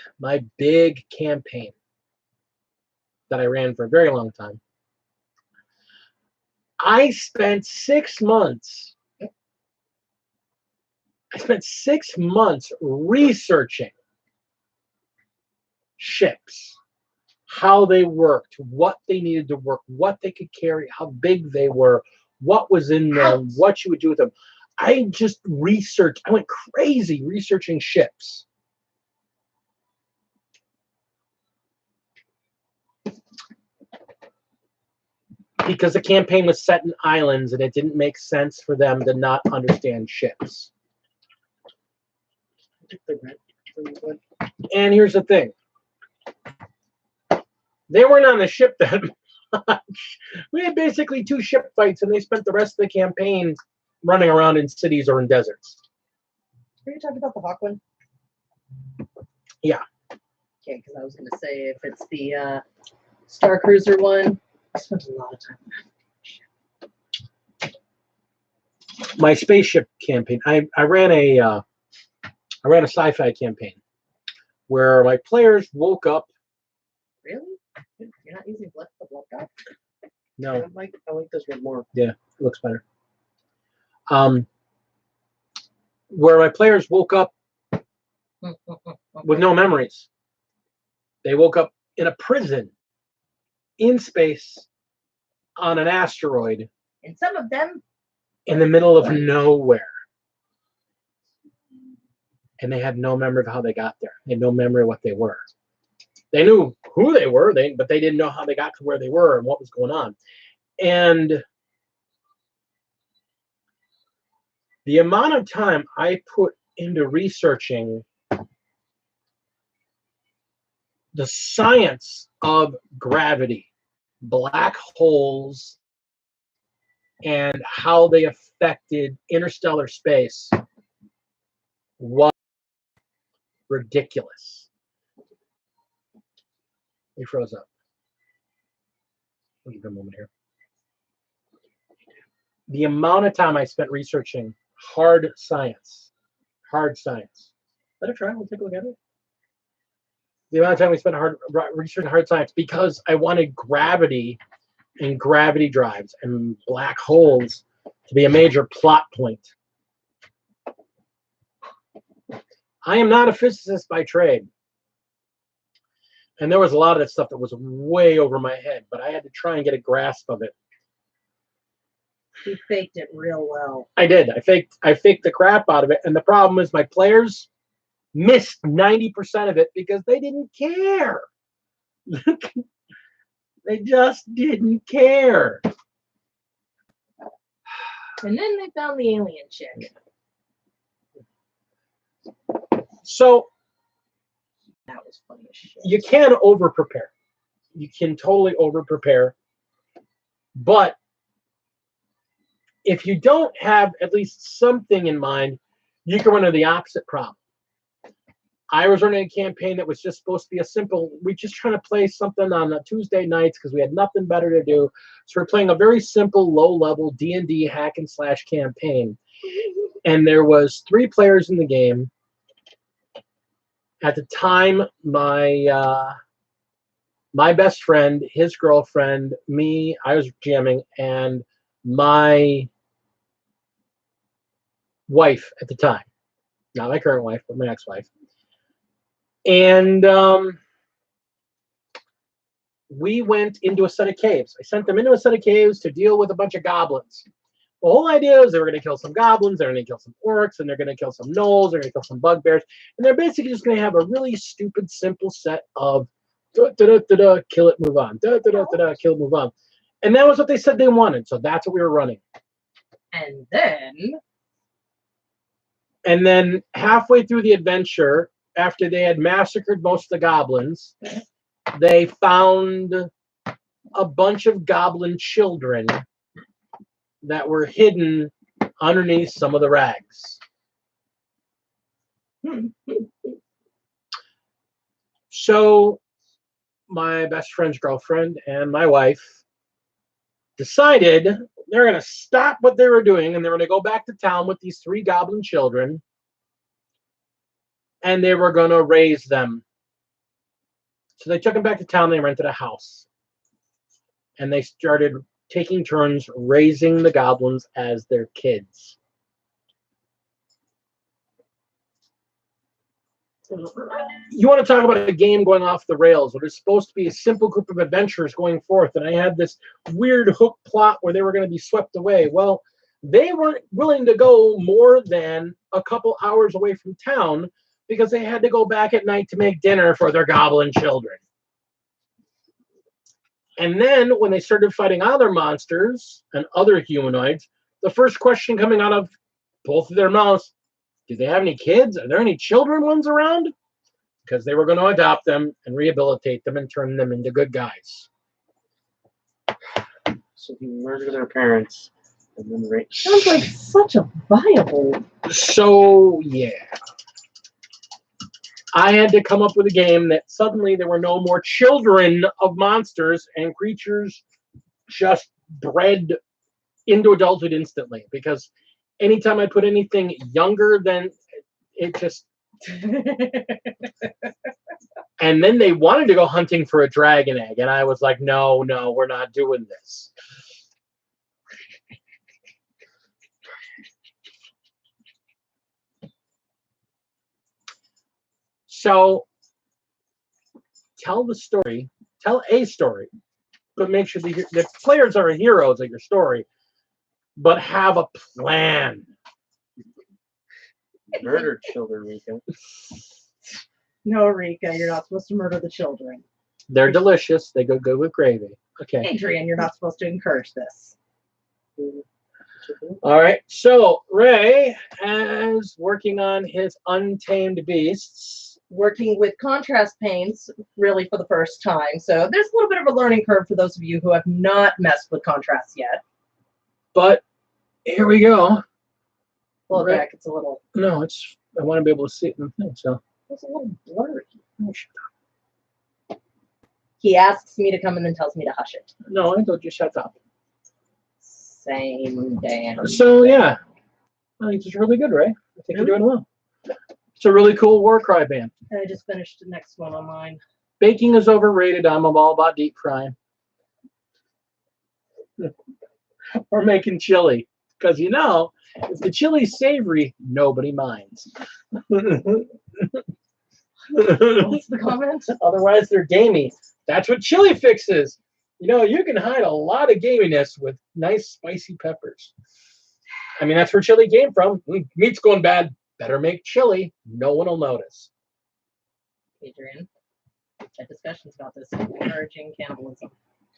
campaign that I ran for a very long time, I spent 6 months. I spent 6 months researching ships, how they worked, what they needed to work, what they could carry, how big they were, what was in them, what you would do with them. I just researched. I went crazy researching ships. Because the campaign was set in islands and it didn't make sense for them to not understand ships. And here's the thing. They weren't on the ship that much. We had basically 2 ship fights, and they spent the rest of the campaign running around in cities or in deserts. Are you talking about the Hawk one? Yeah. Okay, because I was going to say if it's the Star Cruiser one, I spent a lot of time on that. My spaceship campaign. I ran a sci-fi campaign where my players woke up. Really? You're not using Blood Dog? No, I like this one more. it looks better. Where my players woke up with no memories. They woke up in a prison in space on an asteroid And some of them, in the middle of nowhere. And they had no memory of how they got there. They had no memory of what they were. They knew who they were, but they didn't know how they got to where they were and what was going on. And the amount of time I put into researching the science of gravity, black holes, and how they affected interstellar space was ridiculous. He froze up. I'll give him a moment here. The amount of time I spent researching hard science. Let it try. We'll take a look at it. The amount of time we spent researching hard science because I wanted gravity and gravity drives and black holes to be a major plot point. I am not a physicist by trade. And there was a lot of that stuff that was way over my head, but I had to try and get a grasp of it. he faked it real well. I did. I faked the crap out of it. And the problem is my players missed 90% of it because they didn't care. They just didn't care. And then they found the alien chick. So That was funny as shit. you can over prepare. You can totally over prepare. But if you don't have at least something in mind, you can run into the opposite problem. I was running a campaign that was just supposed to be a simple, we're just trying to play something on Tuesday nights because we had nothing better to do. So we're playing a very simple, low-level D&D hack and slash campaign. And there was 3 players in the game. At the time, my best friend, his girlfriend, me, I was jamming, and my wife at the time. Not my current wife, but my ex-wife. And we went into a set of caves. I sent them into a set of caves to deal with a bunch of goblins. The whole idea is they were going to kill some goblins, they're going to kill some orcs, and they're going to kill some gnolls, they're going to kill some bugbears, and they're basically just going to have a really stupid, simple set of da-da-da-da-da, kill it, move on, da-da-da-da-da, kill it, move on. And that was what they said they wanted, so that's what we were running. And then halfway through the adventure, after they had massacred most of the goblins, they found a bunch of goblin children that were hidden underneath some of the rags. So my best friend's girlfriend and my wife decided they're going to stop what they were doing and they're going to go back to town with these 3 goblin children and they were going to raise them. So they took them back to town. They rented a house and they started taking turns raising the goblins as their kids. You want to talk about a game going off the rails? It was supposed to be a simple group of adventurers going forth, and I had this weird hook plot where they were going to be swept away. Well, they weren't willing to go more than a couple hours away from town because they had to go back at night to make dinner for their goblin children. And then when they started fighting other monsters and other humanoids, the first question coming out of both of their mouths, do they have any kids? Are there any children ones around? Because they were going to adopt them and rehabilitate them and turn them into good guys. So he murdered their parents and then raped. Sounds like such a viable. So, yeah. I had to come up with a game that suddenly there were no more children of monsters and creatures just bred into adulthood instantly. Because anytime I put anything younger than it just... And then they wanted to go hunting for a dragon egg. And I was like, no, we're not doing this. So tell a story but make sure the players are heroes of your story, but have a plan. Murder children, Rika. No, Rika, you're not supposed to murder the children. They're delicious. They go good with gravy. Okay. Adrian, you're not supposed to encourage this. All right. So Ray is working on his untamed beasts. Working with contrast paints really for the first time. So there's a little bit of a learning curve for those of you who have not messed with contrast yet. But here we go. Pull it Right. back. It's a little. No, it's. I want to be able to see it in the thing. So. It's a little blurry. Oh, shut up. He asks me to come and then tells me to hush it. No, I told you shut up. Same damn. So yeah, I think it's really good, Ray. I think you're doing well. It's a really cool WarCry band. And I just finished the next one on mine. Baking is overrated. I'm all about deep frying. Or making chili. Because you know, if the chili's savory, nobody minds. What's the comment? Otherwise, they're gamey. That's what chili fixes. You know, you can hide a lot of gaminess with nice spicy peppers. I mean, that's where chili came from. Meat's going bad. Better make chili. No one will notice. Adrian, had discussions about this encouraging cannibalism.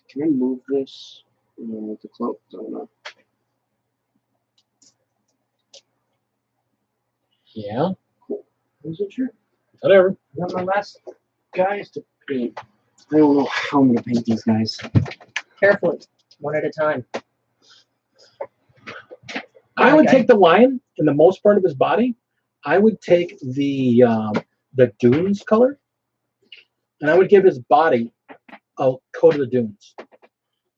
Can I move this with the cloak? I don't know. Yeah, Is it true? whatever. I got my last guys to paint. I don't know how I'm gonna paint these guys. Carefully, one at a time. I would Okay. take the lion in the most part of his body. I would take the dunes color, and I would give his body a coat of the dunes.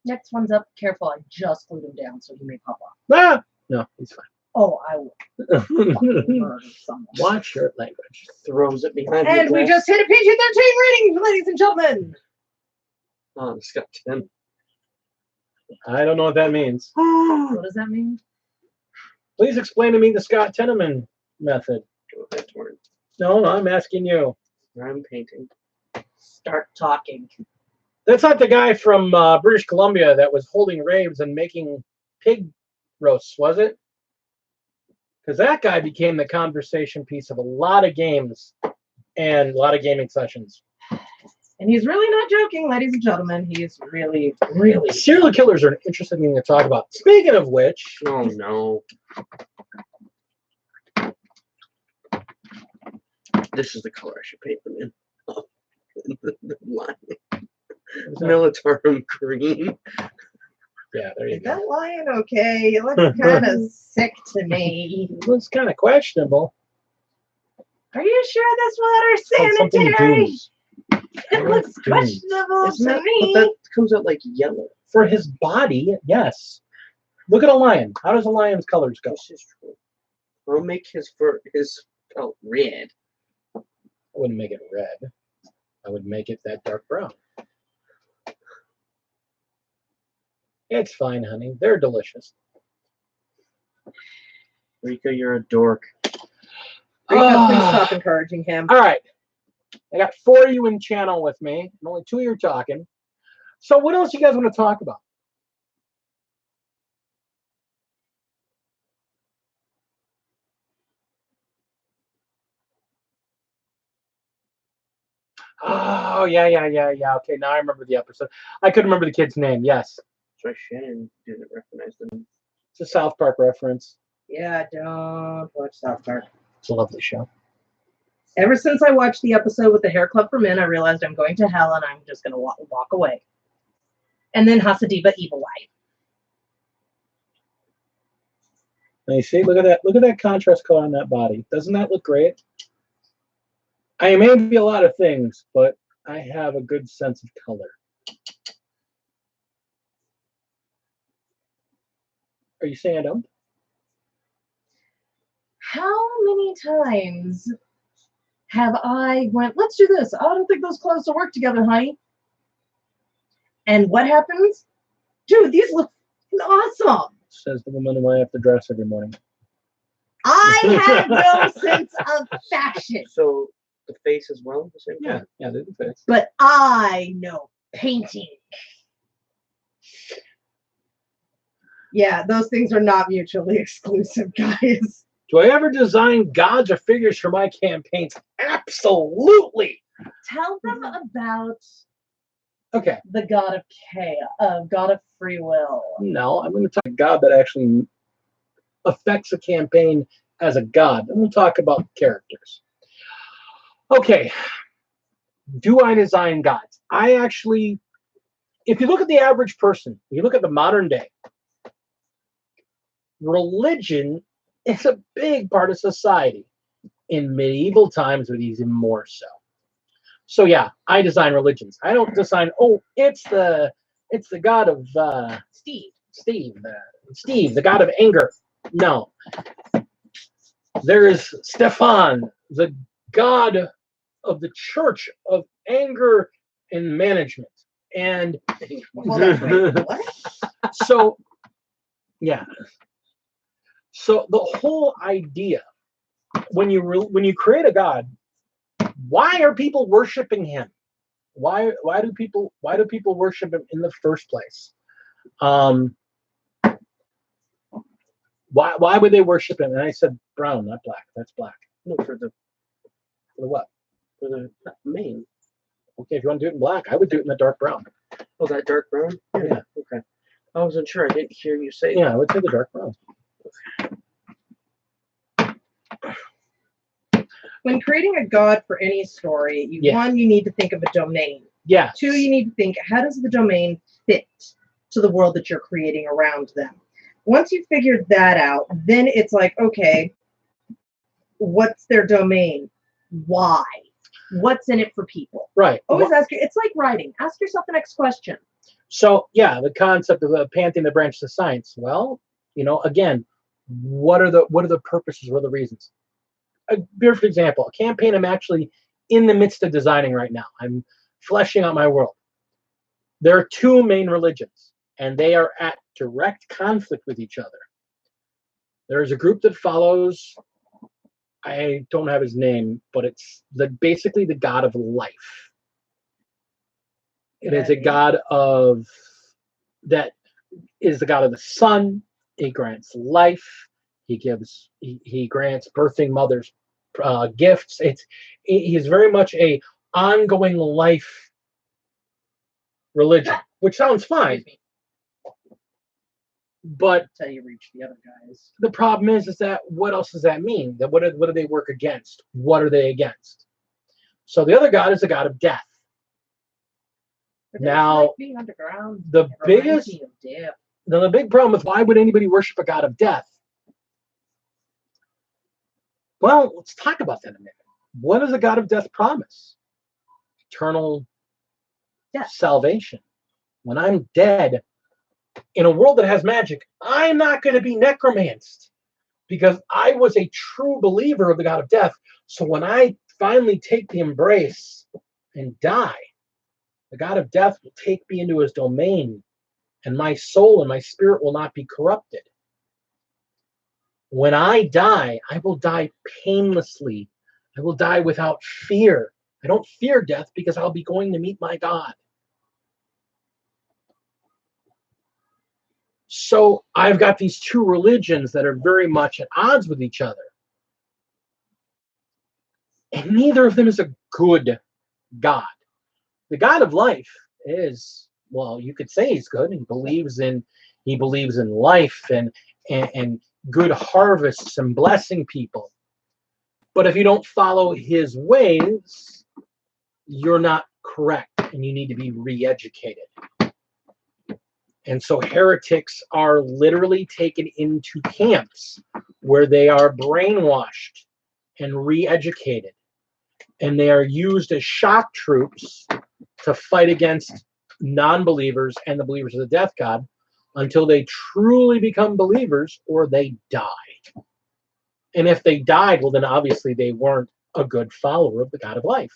Next one's up. Careful, I just glued him down so he may pop off. Ah, no, he's Oh, I will fine. murder someone. Watch your language. Throws it behind the And we glass. just hit a PG-13 rating, ladies and gentlemen. Oh, it's got 10. I don't know what that means. What does that mean? Please explain to me the Scott Tenorman method. Go ahead, Torrin. No, I'm asking you. I'm painting. Start talking. That's not the guy from British Columbia that was holding raves and making pig roasts, was it? Because that guy became the conversation piece of a lot of games and a lot of gaming sessions. And he's really not joking, ladies and gentlemen. He's really, really. Serial killers are an interesting thing to talk about. Speaking of which, Oh, no. This is the color I should paint them in. The line. Militarum green. yeah, there you Is go. that lion okay? It looks kind of sick to me. It looks kind of questionable. Are you sure this water's Called something sanitary? dunes. It looks Dunes. questionable Isn't to that, me. but that comes out like yellow. For his body, yes. Look at a lion. How does a lion's colors go? This is true. I'll make his fur, his pelt red. I wouldn't make it red. I would make it that dark brown. It's fine, honey. They're delicious. Rika, you're a dork. Rika, please stop encouraging him. All right. I got 4 of you in channel with me, and only 2 of you are talking. So what else you guys want to talk about? Oh, yeah. Okay, now I remember the episode. I couldn't remember the kid's name. Yes. That's why Shannon didn't recognize them. It's a South Park reference. Yeah, don't watch South Park. It's a lovely show. Ever since I watched the episode with the Hair Club for Men, I realized I'm going to hell and I'm just going to walk away. And then Hasadiva Evil Eye. Now you see, look at that. Look at that contrast color on that body. Doesn't that look great? I may be a lot of things, but I have a good sense of color. Are you saying I don't? How many times have I went, let's do this. I don't think those clothes will work together, honey. And what happens? Dude, these look awesome. Says the woman who I have to dress every morning. I have no sense of fashion, So the face as well, the same Yeah, color? yeah, they do face. but I know painting. Yeah, those things are not mutually exclusive, guys. Do I ever design gods or figures for my campaigns? Absolutely. Tell them about Okay. the god of chaos, god of free will. No, I'm going to talk about a god that actually affects a campaign as a god. Then we'll talk about characters. Okay. Do I design gods? I actually, if you look at the average person, you look at the modern day, religion is a big part of society. In medieval times, but even more so. So yeah, I design religions. I don't design. Oh, it's the god of Steve, the god of anger. No, there is Stefan, the god of the church of anger and management. And What? so yeah, so the whole idea when you create a god, why are people worshiping him? Why do people worship him in the first place? Why would they worship him? And I said brown, not black. That's black. No, for the what? for the main. Okay, if you want to do it in black, I would do it in the dark brown. Oh, that dark brown? Yeah. Okay. I wasn't sure. I didn't hear you say Yeah, I would say the dark brown. When creating a god for any story, one, you need to think of a domain. Yeah. Two, you need to think, how does the domain fit to the world that you're creating around them? Once you've figured that out, then it's like, okay, what's their domain? Why? What's in it for people? Right. Always ask you. It's like writing. Ask yourself the next question. So yeah, the concept of a pantheon that branches of science. Well, again, what are the purposes? What are the reasons? A perfect example. A campaign I'm actually in the midst of designing right now. I'm fleshing out my world. There are two main religions, and they are at direct conflict with each other. There's a group that follows, I don't have his name, but it's basically the god of life. It is a god that is the god of the sun. He grants life. He grants birthing mothers gifts. He's very much a ongoing life religion, which sounds fine. But until you reach the other guys. The problem is that what else does that mean? That what do they work against? What are they against? So the other god is the god of death. Now, being underground, the big problem with why would anybody worship a god of death? Well, let's talk about that a minute. What does a god of death promise? Eternal salvation. When I'm dead, in a world that has magic, I'm not going to be necromanced because I was a true believer of the god of death. So when I finally take the embrace and die, the god of death will take me into his domain, and my soul and my spirit will not be corrupted. When I die, I will die painlessly. I will die without fear. I don't fear death because I'll be going to meet my God. So I've got these two religions that are very much at odds with each other. And neither of them is a good God. The God of life is, well, you could say he's good. He believes in life and good harvests and blessing people. But if you don't follow his ways, you're not correct and you need to be re-educated. And so heretics are literally taken into camps where they are brainwashed and re-educated. And they are used as shock troops to fight against non-believers and the believers of the death god until they truly become believers or they die. And if they died, well, then obviously they weren't a good follower of the god of life.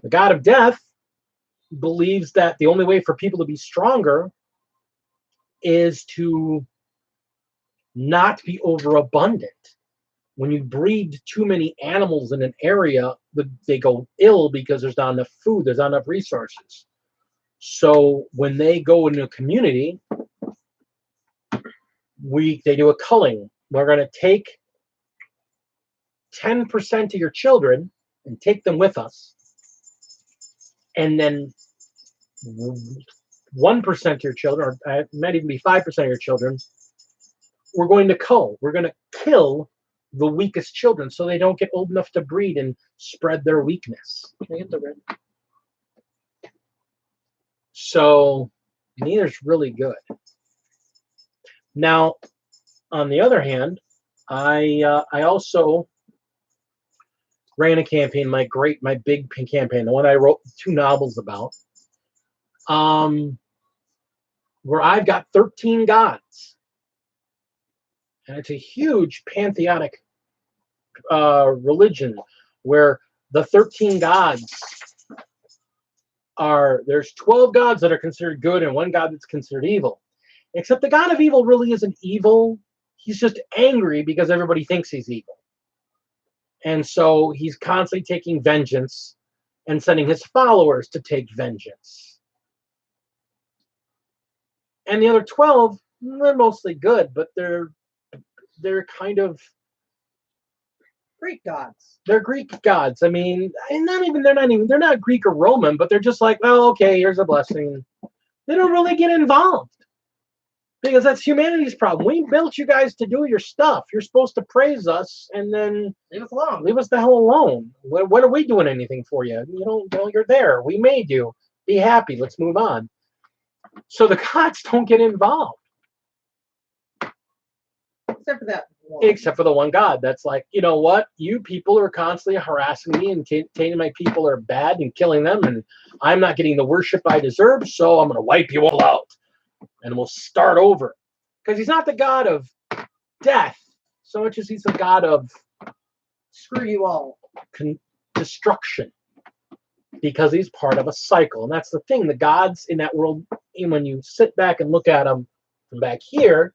The god of death believes that the only way for people to be stronger is to not be overabundant. When you breed too many animals in an area, they go ill because there's not enough food, there's not enough resources. So when they go into a community, they do a culling. We're going to take 10% of your children and take them with us, and then 1% of your children, or it might even be 5% of your children, we're going to cull. We're going to kill the weakest children so they don't get old enough to breed and spread their weakness. Can I get the red? So neither's really good. Now, on the other hand, I also ran a campaign, my big campaign, the one I wrote 2 novels about, where I've got 13 gods. And it's a huge pantheonic religion where the 13 gods there's 12 gods that are considered good and 1 god that's considered evil. Except the god of evil really isn't evil. He's just angry because everybody thinks he's evil. And so he's constantly taking vengeance and sending his followers to take vengeance. And the other 12, they're mostly good, but they're kind of Greek gods. They're Greek gods. I mean, they're not Greek or Roman, but they're just like, well, okay, here's a blessing. They don't really get involved because that's humanity's problem. We built you guys to do your stuff. You're supposed to praise us and then Leave us alone. Leave us the hell alone. What are we doing anything for you? You're there. We made you. Be happy. Let's move on. So the gods don't get involved. Except for that one. Except for the one god that's like, you know what? You people are constantly harassing me and saying my people are bad and killing them, and I'm not getting the worship I deserve, so I'm going to wipe you all out. And we'll start over. Because he's not the god of death so much as he's the god of screw you all. Destruction. Because he's part of a cycle. And that's the thing. The gods in that world, when you sit back and look at them from back here,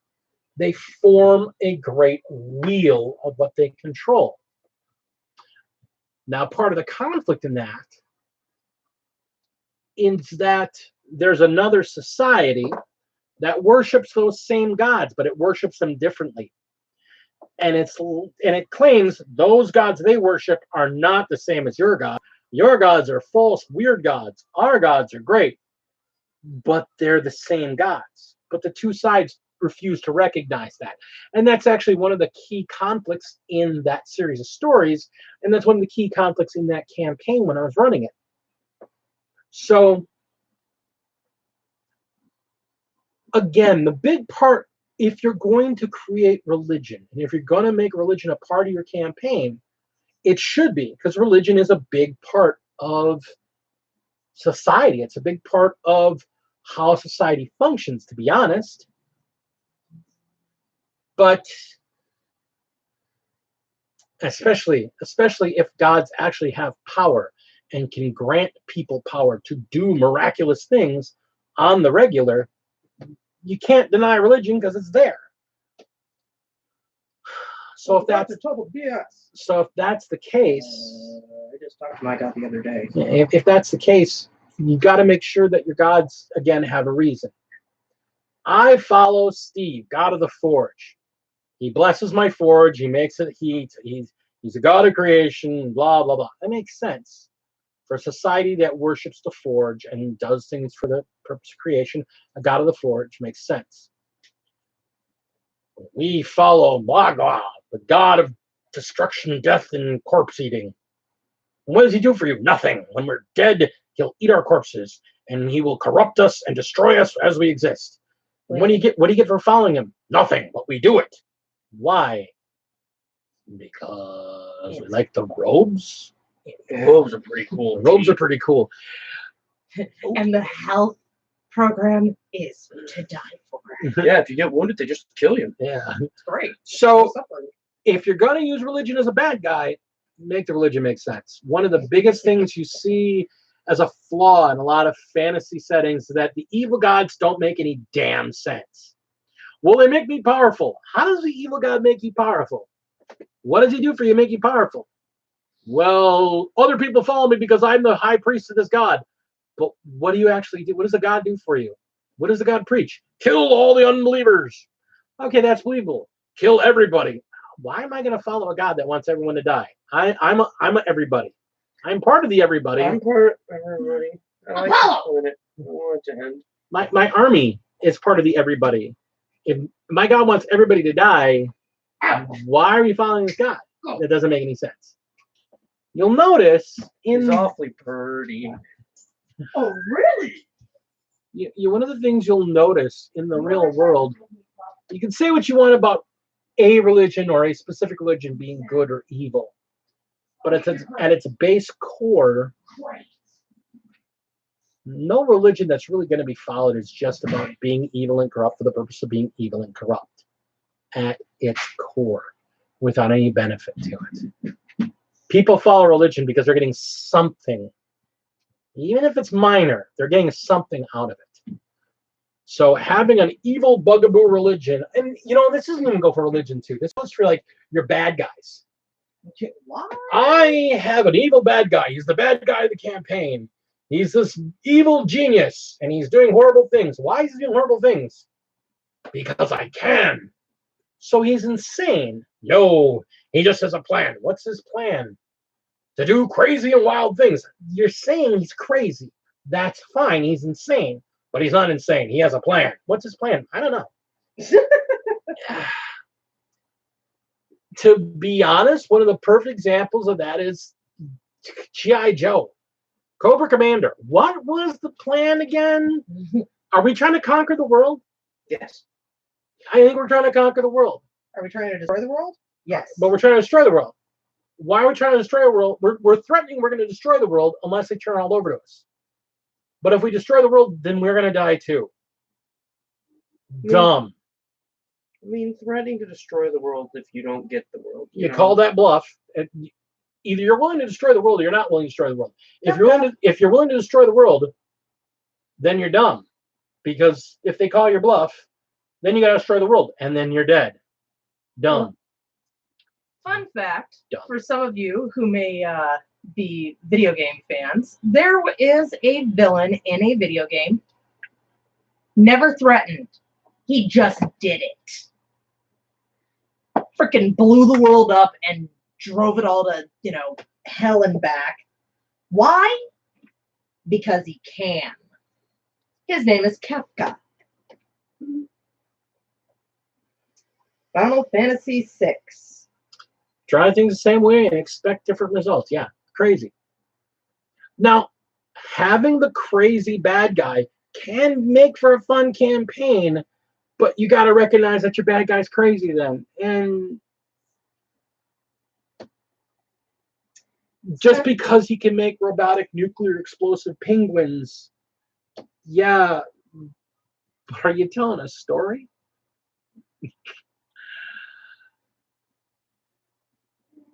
they form a great wheel of what they control. Now, part of the conflict in that is that there's another society that worships those same gods, but it worships them differently. And it claims those gods they worship are not the same as your god. Your gods are false, weird gods. Our gods are great, but they're the same gods. But the two sides refuse to recognize that. And that's actually one of the key conflicts in that series of stories. And that's one of the key conflicts in that campaign when I was running it. So, again, the big part, if you're going to create religion, and if you're going to make religion a part of your campaign, it should be, because religion is a big part of society. It's a big part of how society functions, to be honest. But especially if gods actually have power and can grant people power to do miraculous things on the regular, you can't deny religion because it's there. So if that's total BS. So if that's the case, I just talked to my god the other day. if that's the case, you got to make sure that your gods again have a reason. I follow Steve, god of the forge. He blesses my forge. He makes it heat. He's a god of creation. Blah blah blah. That makes sense for a society that worships the forge and does things for the purpose of creation. A god of the forge makes sense. We follow Magua, the god of destruction, death, and corpse eating. And what does he do for you? Nothing. When we're dead, he'll eat our corpses, and he will corrupt us and destroy us as we exist. And what do you get for following him? Nothing, but we do it. Why? Because we like the robes. Robes are pretty cool. Robes are pretty cool. And the health program is to die for. Yeah, if you get wounded, they just kill you. Yeah. It's great. So if you're going to use religion as a bad guy, make the religion make sense. One of the biggest things you see as a flaw in a lot of fantasy settings is that the evil gods don't make any damn sense. Well, they make me powerful. How does the evil god make you powerful? What does he do for you to make you powerful? Well, other people follow me because I'm the high priest of this god. But what do you actually do? What does the God do for you? What does the God preach? Kill all the unbelievers. Okay, that's believable. Kill everybody. Why am I going to follow a God that wants everyone to die? I'm a everybody. I'm part of the everybody. I'm part of everybody. I like to split it. I want it to end. My army is part of the everybody. If my God wants everybody to die, why are we following this God? That doesn't make any sense. You'll notice He's awfully pretty. Oh, really? One of the things you'll notice in the real world, you can say what you want about a religion or a specific religion being good or evil, but at its base core, no religion that's really going to be followed is just about being evil and corrupt for the purpose of being evil and corrupt at its core, without any benefit to it. People follow religion because they're getting something. Even if it's minor, they're getting something out of it. So having an evil bugaboo religion, and this doesn't even go for religion too. This goes for like your bad guys. What? I have an evil bad guy. He's the bad guy of the campaign. He's this evil genius, and he's doing horrible things. Why is he doing horrible things? Because I can. So he's insane. No, he just has a plan. What's his plan? To do crazy and wild things. You're saying he's crazy. That's fine. He's insane. But he's not insane. He has a plan. What's his plan? I don't know. To be honest, one of the perfect examples of that is G.I. Joe. Cobra Commander. What was the plan again? Are we trying to conquer the world? Yes. I think we're trying to conquer the world. Are we trying to destroy the world? Yes. But we're trying to destroy the world. Why are we trying to destroy the world? We're threatening we're going to destroy the world unless they turn all over to us. But if we destroy the world, then we're going to die too. Dumb. I mean, threatening to destroy the world if you don't get the world. You call that bluff. Either you're willing to destroy the world or you're not willing to destroy the world. If you're willing to destroy the world, then you're dumb. Because if they call your bluff, then you got to destroy the world, and then you're dead. Dumb. Fun fact, Dumb. for some of you who may be video game fans, there is a villain in a video game. Never threatened. He just did it. Freaking blew the world up and drove it all to, hell and back. Why? Because he can. His name is Kefka. Final Fantasy VI. Try things the same way and expect different results. Yeah, crazy. Now, having the crazy bad guy can make for a fun campaign, but you got to recognize that your bad guy's crazy then. And just because he can make robotic nuclear explosive penguins, yeah, but are you telling a story?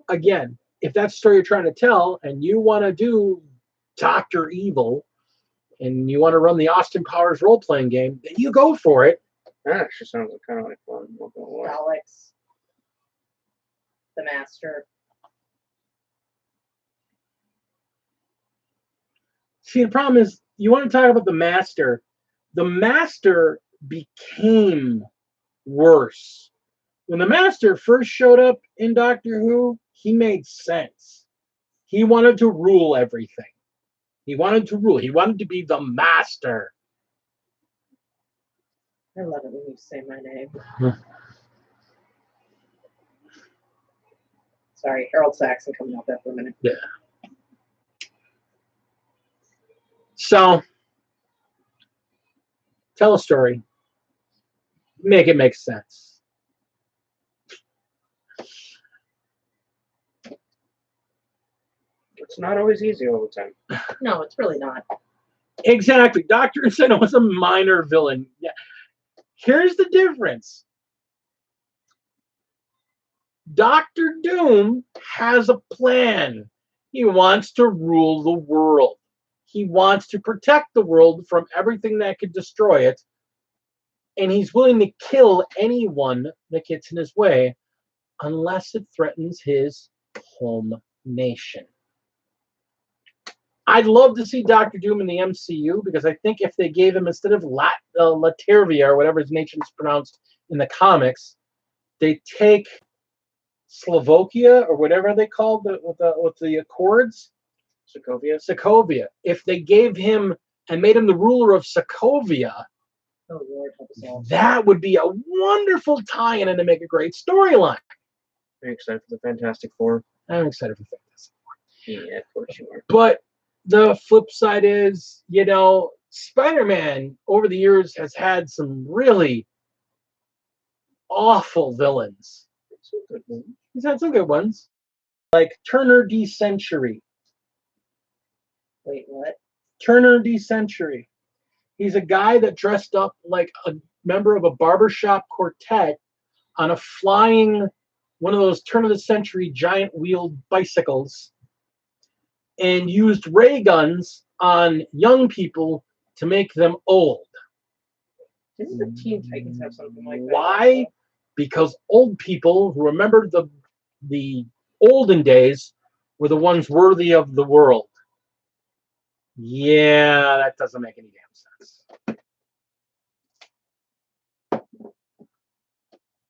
Again, if that's the story you're trying to tell and you want to do Dr. Evil and you want to run the Austin Powers role-playing game, then you go for it. That actually sounds kind of like fun. Alex. The Master. See, the problem is, you want to talk about the Master. The Master became worse. When the Master first showed up in Doctor Who, he made sense. He wanted to rule everything. He wanted to rule. He wanted to be the Master. I love it when you say my name. Sorry, Harold Saxon coming out there for a minute. Yeah. So, tell a story. Make it make sense. It's not always easy all the time. No, it's really not. Exactly. Dr. Insano was a minor villain. Yeah. Here's the difference. Dr. Doom has a plan. He wants to rule the world. He wants to protect the world from everything that could destroy it. And he's willing to kill anyone that gets in his way unless it threatens his home nation. I'd love to see Doctor Doom in the MCU because I think if they gave him, instead of Latervia or whatever his nation's pronounced in the comics, they take Slovakia or whatever they called with the Accords. Sokovia. If they gave him and made him the ruler of Sokovia, Oh Lord, help us all. that would be a wonderful tie-in and to make a great storyline. Very excited for the Fantastic Four. I'm excited for Fantastic Yeah, of course you are. But the flip side is, you know, Spider-Man over the years has had some really awful villains. Some good ones. He's had some good ones, like Turner D. Century. Wait, what? Turner D. Century. He's a guy that dressed up like a member of a barbershop quartet on a flying, one of those turn of the century giant wheeled bicycles, and used ray guns on young people to make them old. Didn't the Teen Titans have something like that? Why? Because old people who remember the olden days were the ones worthy of the world. Yeah, that doesn't make any damn sense.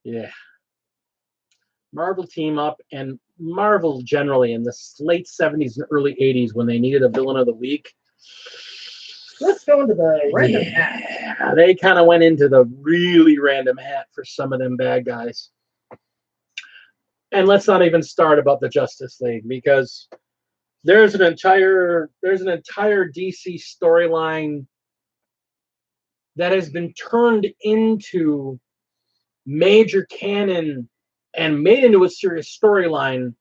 Yeah. Marvel team up, and Marvel generally in the late 70s and early 80s when they needed a villain of the week. Let's go into the random hat. Yeah, they kind of went into the really random hat for some of them bad guys. And let's not even start about the Justice League, because there's an entire DC storyline that has been turned into major canon and made into a serious storyline.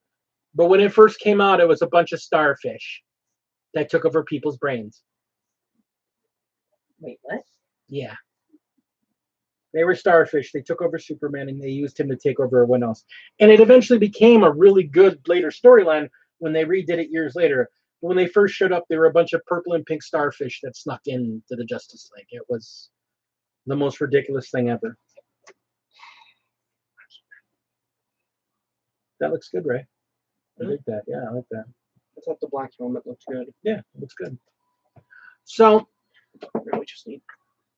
But when it first came out, it was a bunch of starfish that took over people's brains. Wait, what? Yeah. They were starfish. They took over Superman, and they used him to take over everyone else. And it eventually became a really good later storyline when they redid it years later. But when they first showed up, they were a bunch of purple and pink starfish that snuck into the Justice League. It was the most ridiculous thing ever. That looks good, Ray. I like that. Yeah, I like that. I thought the black helmet looked good. Yeah, it looks good. So, Now we just need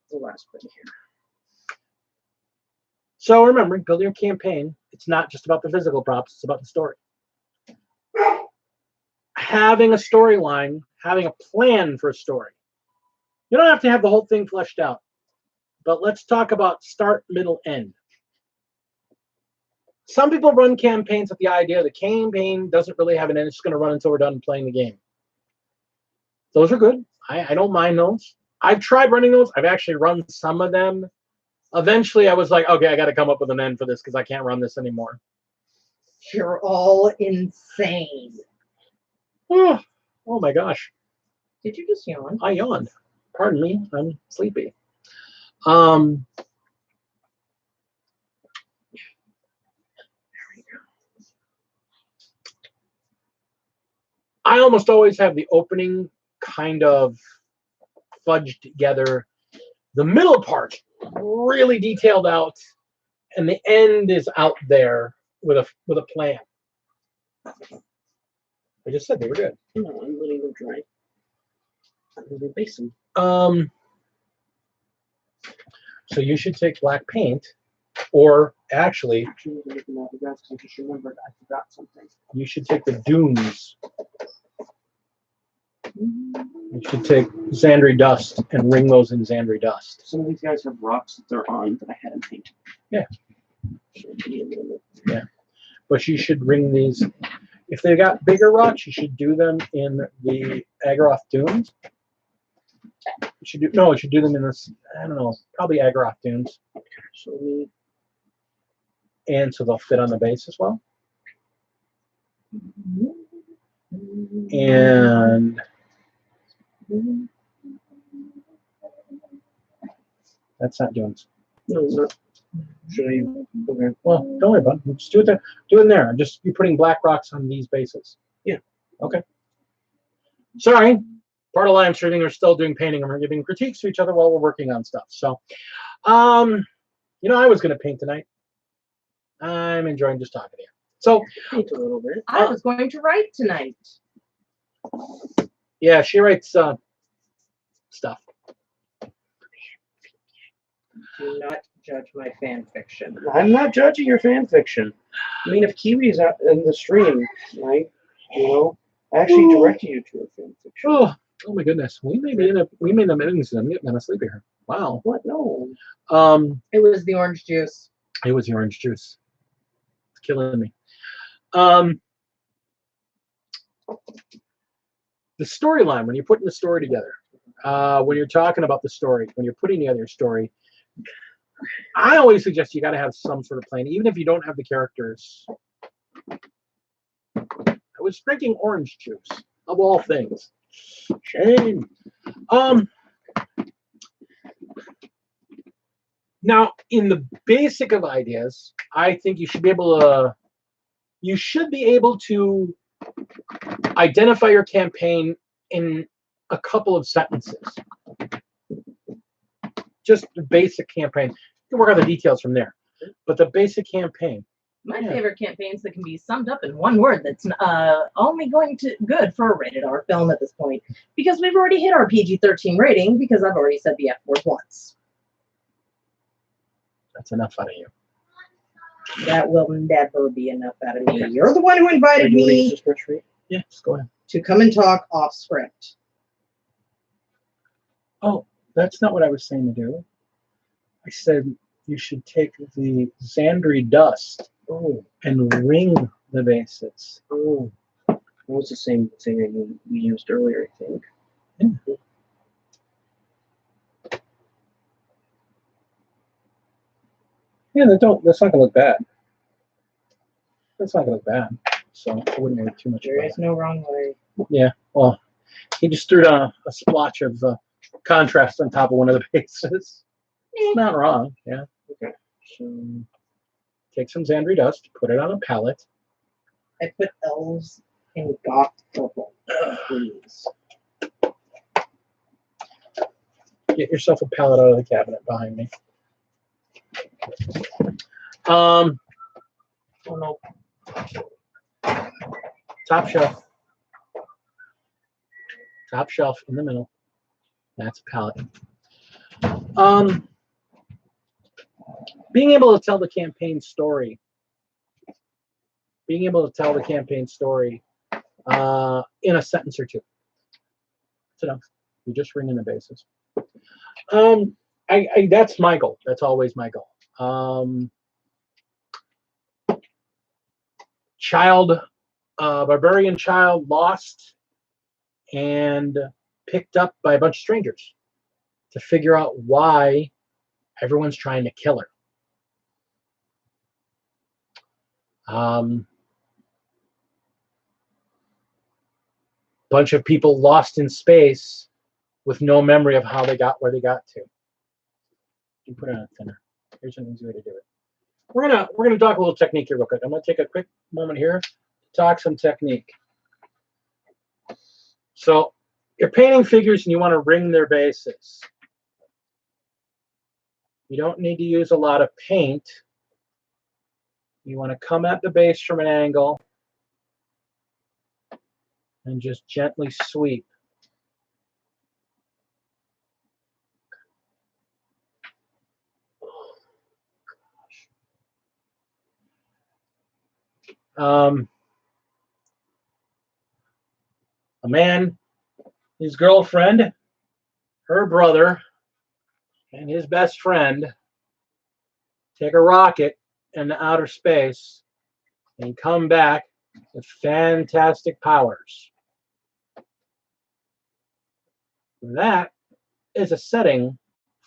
the last bit here. So remember, building your campaign, it's not just about the physical props, it's about the story. Having a storyline, having a plan for a story. You don't have to have the whole thing fleshed out. But let's talk about start, middle, end. Some people run campaigns with the idea the campaign doesn't really have an end, it's just going to run until we're done playing the game. Those are good. I don't mind those. I've tried running those. I've actually run some of them. Eventually, I was like, okay, I got to come up with an end for this because I can't run this anymore. You're all insane. Oh my gosh. Did you just yawn? I yawned. Pardon me. I'm sleepy. I almost always have the opening kind of fudged together. The middle part really detailed out, and the end is out there with a plan. I just said they were good. No, I'm letting them dry. I'm going to base them. So you should take black paint, or actually, I just remembered I forgot something. you should take the dunes. You should take Xandri dust and ring those in Xandri dust. Some of these guys have rocks that they're on that I hadn't painted. Yeah. So I need a little bit. Yeah. But you should ring these. If they got bigger rocks, you should do them in the Agraroth dunes. You should do them in this, I don't know, probably Agraroth dunes. So we And so they'll fit on the base as well. And that's not dunes. no, it's not. Should I? Okay. Well, don't worry about it. Just do it there. Do it in there. Just you're putting black rocks on these bases. Yeah. Okay. Sorry. Part of live streaming, we're still doing painting and we're giving critiques to each other while we're working on stuff. So, you know, I was going to paint tonight. I'm enjoying just talking to you. So, Paint a little bit. I was going to write tonight. Yeah, she writes stuff. Do not judge my fan fiction. I'm not judging your fan fiction. I mean, if Kiwi's out in the stream, right? You know, I actually directed you to a fan fiction. Oh my goodness. We may end up ending soon. I'm getting kind of sleepy here. Wow. What? No. It was the orange juice. It was the orange juice. It's killing me. The storyline, when you're putting the story together, when you're talking about the story, when you're putting together your story, I always suggest you got to have some sort of plan, even if you don't have the characters. I was drinking orange juice, of all things. Shame. Now, in the basic of ideas, I think you should be able to identify your campaign in a couple of sentences. Just the basic campaign. You can work out the details from there. But the basic campaign. My favorite campaigns that can be summed up in one word that's only going to good for a rated R film at this point. Because we've already hit our PG-13 rating because I've already said the F word once. That's enough out of you. That will never be enough out of me. You're the one who invited me Yeah, just go ahead. to come and talk off script. Oh, that's not what I was saying to do. I said you should take the Xandri dust and ring the bases. Oh, that was the same thing that we used earlier, I think. Yeah. Yeah, that's not gonna look bad. That's not gonna look bad. So I wouldn't worry too much There about is no wrong way. it. Yeah. Well, he just threw down a splotch of contrast on top of one of the bases. It's not wrong. Yeah. Okay. So take some Xandri dust, put it on a palette. I put elves in goth purple, please. Get yourself a palette out of the cabinet behind me. Oh no. Top shelf. Top shelf in the middle. That's a palette. Being able to tell the campaign story. Being able to tell the campaign story in a sentence or two. That's enough. You're just ringing the bases. That's my goal. That's always my goal. Barbarian child lost and picked up by a bunch of strangers to figure out why everyone's trying to kill her. Bunch of people lost in space with no memory of how they got where they got to. You put it on thinner. Here's an easy way to do it. We're gonna talk a little technique here real quick. I'm gonna take a quick moment here to talk some technique. So you're painting figures and you want to ring their bases. You don't need to use a lot of paint. You want to come at the base from an angle and just gently sweep. A man, his girlfriend, her brother, and his best friend take a rocket into outer space and come back with fantastic powers. That is a setting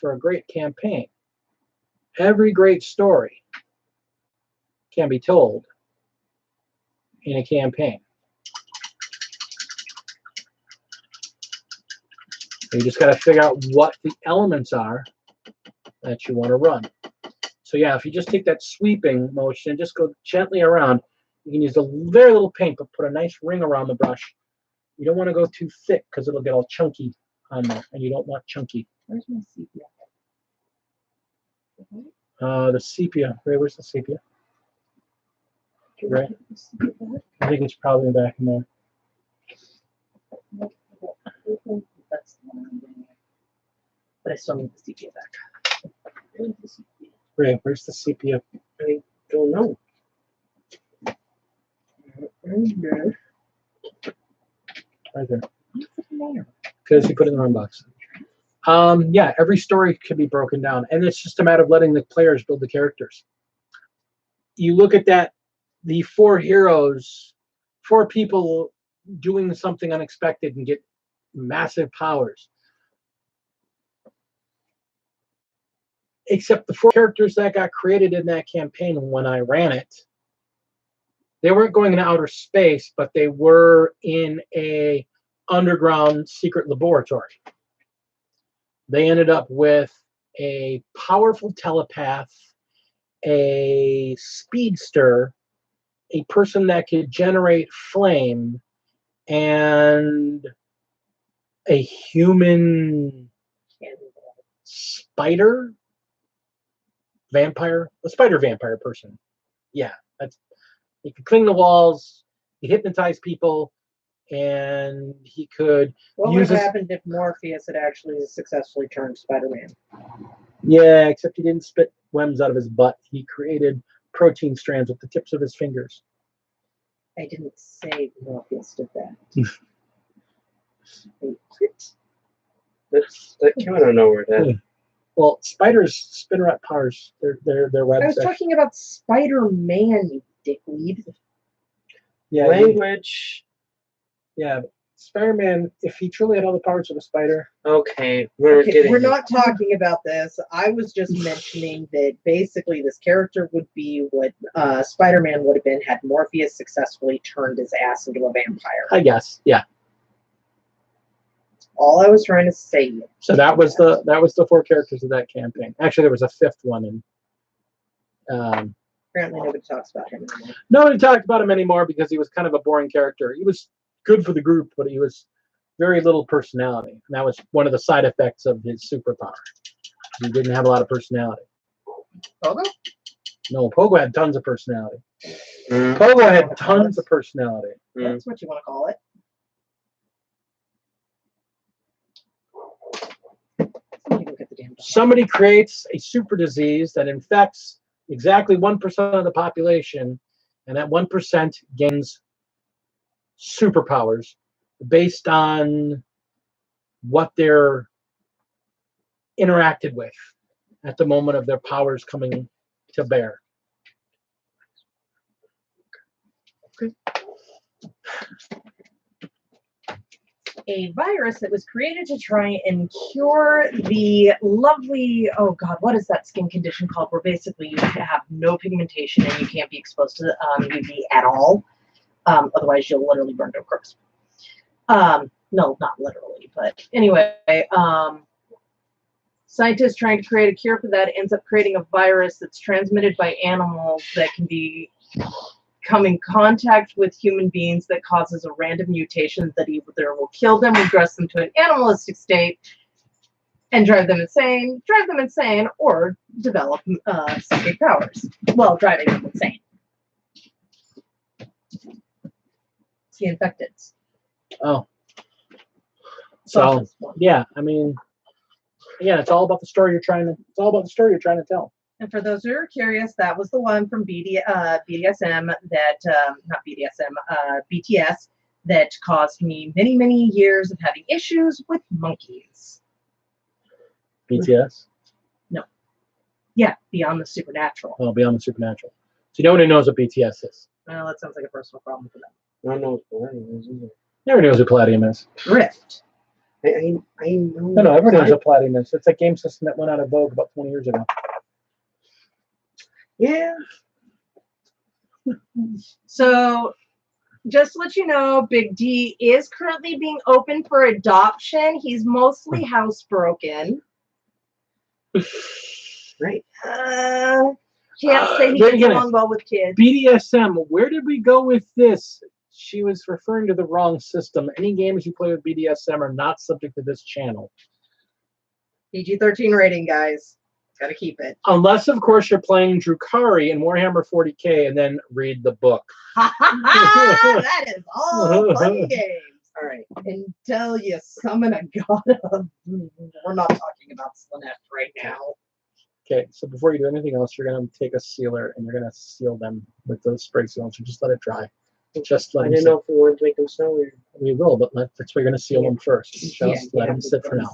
for a great campaign. Every great story can be told in a campaign. You just got to figure out what the elements are that you want to run. So yeah, if you just take that sweeping motion and just go gently around, you can use a very little paint, but put a nice ring around the brush. You don't want to go too thick because it'll get all chunky on there, and you don't want chunky. Where's my sepia? The sepia. Where's the sepia? Right. I think it's probably back in there. That's the one I'm doing. But I still need the sepia back. Right, where's the sepia? I don't know. Right there. Because you put it in the wrong box. Yeah, every story can be broken down, and it's just a matter of letting the players build the characters. You look at that, the 4 heroes, 4 people doing something unexpected and get massive powers. Except the 4 characters that got created in that campaign when I ran it, they weren't going into outer space, but they were in a underground secret laboratory. They ended up with a powerful telepath, a speedster, a person that could generate flame, and a human spider vampire, a spider vampire person. Yeah, that's, he could cling the walls, he hypnotize people, and he could What would use have his, happened if Morpheus had actually successfully turned Spider-Man? yeah, except he didn't spit worms out of his butt. He created protein strands with the tips of his fingers. I didn't say Morpheus did that. That came out of nowhere. That Well, spiders spin around powers. Their webs. I was talking about Spider-Man, you dickweed. Yeah, language. yeah. Spider-Man, if he truly had all the powers of a spider. Okay, we're not talking about this. I was just mentioning that basically this character would be what Spider-Man would have been had Morpheus successfully turned his ass into a vampire. I guess, yeah. All I was trying to say. So that was the 4 characters of that campaign. Actually, there was a 5th one, and apparently nobody talks about him anymore. Nobody talked about him anymore because he was kind of a boring character. He was good for the group, but he was very little personality, and that was one of the side effects of his superpower. He didn't have a lot of personality. Pogo? No, Pogo had tons of personality. Mm. Pogo had tons of personality. That's what you want to call it. Somebody creates a super disease that infects exactly 1% of the population, and that 1% gains superpowers based on what they're interacted with at the moment of their powers coming to bear. Okay. A virus that was created to try and cure the lovely, oh God, what is that skin condition called? Where basically you have no pigmentation and you can't be exposed to UV at all. Otherwise, you'll literally burn to a crisp. No, not literally, but anyway, scientists trying to create a cure for that ends up creating a virus that's transmitted by animals that can come in contact with human beings that causes a random mutation that either will kill them, regress them to an animalistic state, and drive them insane, or develop psychic powers while driving them insane. It's the infected. Oh. So yeah, I mean, yeah, it's all about the story you're trying to tell. And for those who are curious, that was the one from BDSM that not BDSM, BTS that caused me many, many years of having issues with monkeys. BTS? No. Yeah, Beyond the Supernatural. Oh, Beyond the Supernatural. So nobody knows what BTS is. Well, that sounds like a personal problem for them. I don't know what Palladium is either. Nobody knows what Palladium is. Rift. I know. No, everybody knows what Palladium is. It's a game system that went out of vogue about 20 years ago. Yeah. So, just to let you know, Big D is currently being open for adoption. He's mostly housebroken. Right. Can't say he gets along well with kids. BDSM, where did we go with this? She was referring to the wrong system. Any games you play with BDSM are not subject to this channel. PG-13 rating, guys. Gotta keep it. Unless, of course, you're playing Drukhari in Warhammer 40k and then read the book. That is all fun games. All right. Until you summon a god of... We're not talking about Slanesh right now. Okay, so before you do anything else, you're going to take a sealer and you're going to seal them with those spray sealants. So just let it dry. Just let I them didn't sit. know if we wanted to make them snowy. We will, but that's why you're going to seal them first. Just let them sit for now.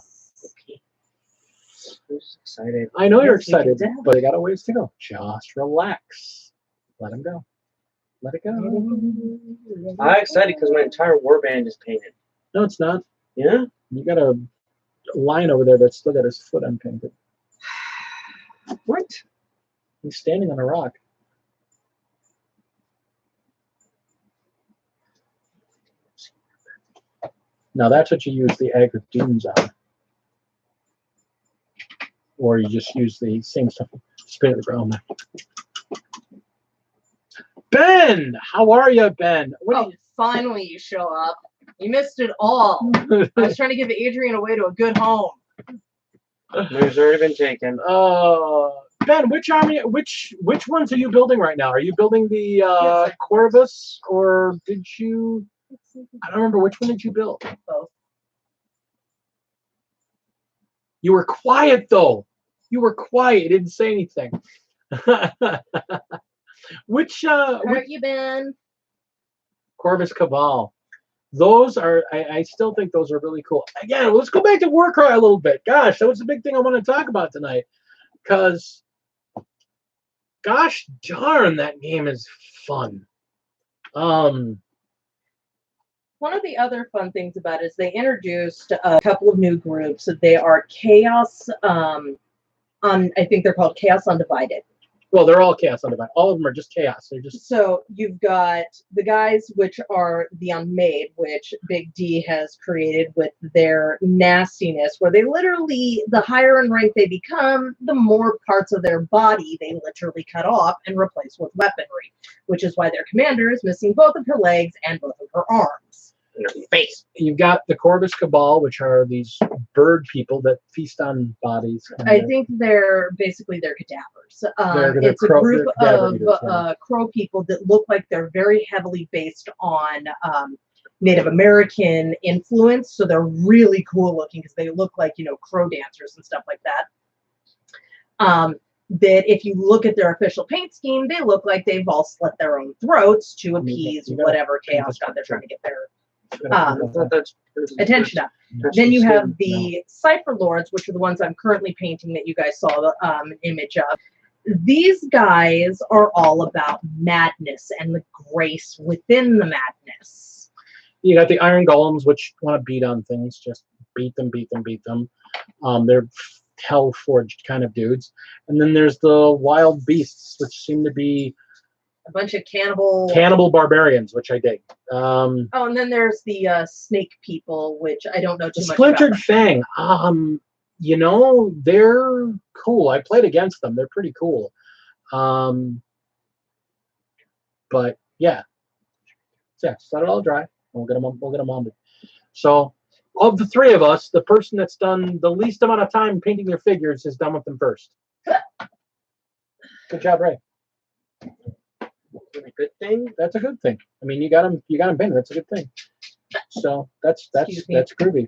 I'm just excited. I know you're Yes, we can excited, tell. but you got a ways to go. Just relax. Let them go. Let it go. I'm excited because my entire warband is painted. No, it's not. Yeah? You got a line over there that's still got his foot unpainted. What? He's standing on a rock. Now that's what you use the Agri Dunes on. Or you just use the same stuff. Spin it around. Ben! How are you, Ben? Oh, finally you show up. You missed it all. I was trying to give Adrian away to a good home. There's already been taken. Ben, which ones are you building right now? Are you building the Yes, Corvus, or did you? I don't remember, which one did you build? Both. You were quiet though. You were quiet. You didn't say anything. which Hurt you, Ben? Corvus Cabal? Those are. I still think those are really cool. Again, let's go back to WarCry a little bit. Gosh, that was the big thing I want to talk about tonight. Because, gosh darn, that game is fun. One of the other fun things about it is they introduced a couple of new groups. They are Chaos, I think they're called Chaos Undivided. Well, they're all Chaos Undivided. All of them are just Chaos. They're just... So you've got the guys which are the Unmade, which Big D has created with their nastiness, where they literally, the higher in rank they become, the more parts of their body they literally cut off and replace with weaponry, which is why their commander is missing both of her legs and both of her arms. In her face. You've got the Corvus Cabal, which are these bird people that feast on bodies. I think they're basically cadavers. They're It's a crow- group they're cadaver of eaters, yeah. crow people that look like they're very heavily based on Native American influence. So they're really cool looking because they look like, crow dancers and stuff like that. That if you look at their official paint scheme, they look like they've all slit their own throats to appease whatever chaos god they're trying to get their attention up. Then you have the Cypher Lords, which are the ones I'm currently painting that you guys saw the image of. These guys are all about madness and the grace within the madness. You got the Iron Golems, which want to beat on things. Just beat them, beat them, beat them. They're hell-forged kind of dudes. And then there's the Wild Beasts, which seem to be a bunch of cannibal barbarians, which I dig. Oh, and then there's the snake people, which I don't know too much Splintered about. Fang. They're cool. I played against them. They're pretty cool. But yeah. So yeah, just let it all dry. We'll get them on. So of the three of us, the person that's done the least amount of time painting their figures is done with them first. Good job, Ray. A good thing. That's a good thing. I mean, you got him painted. That's a good thing. So that's groovy.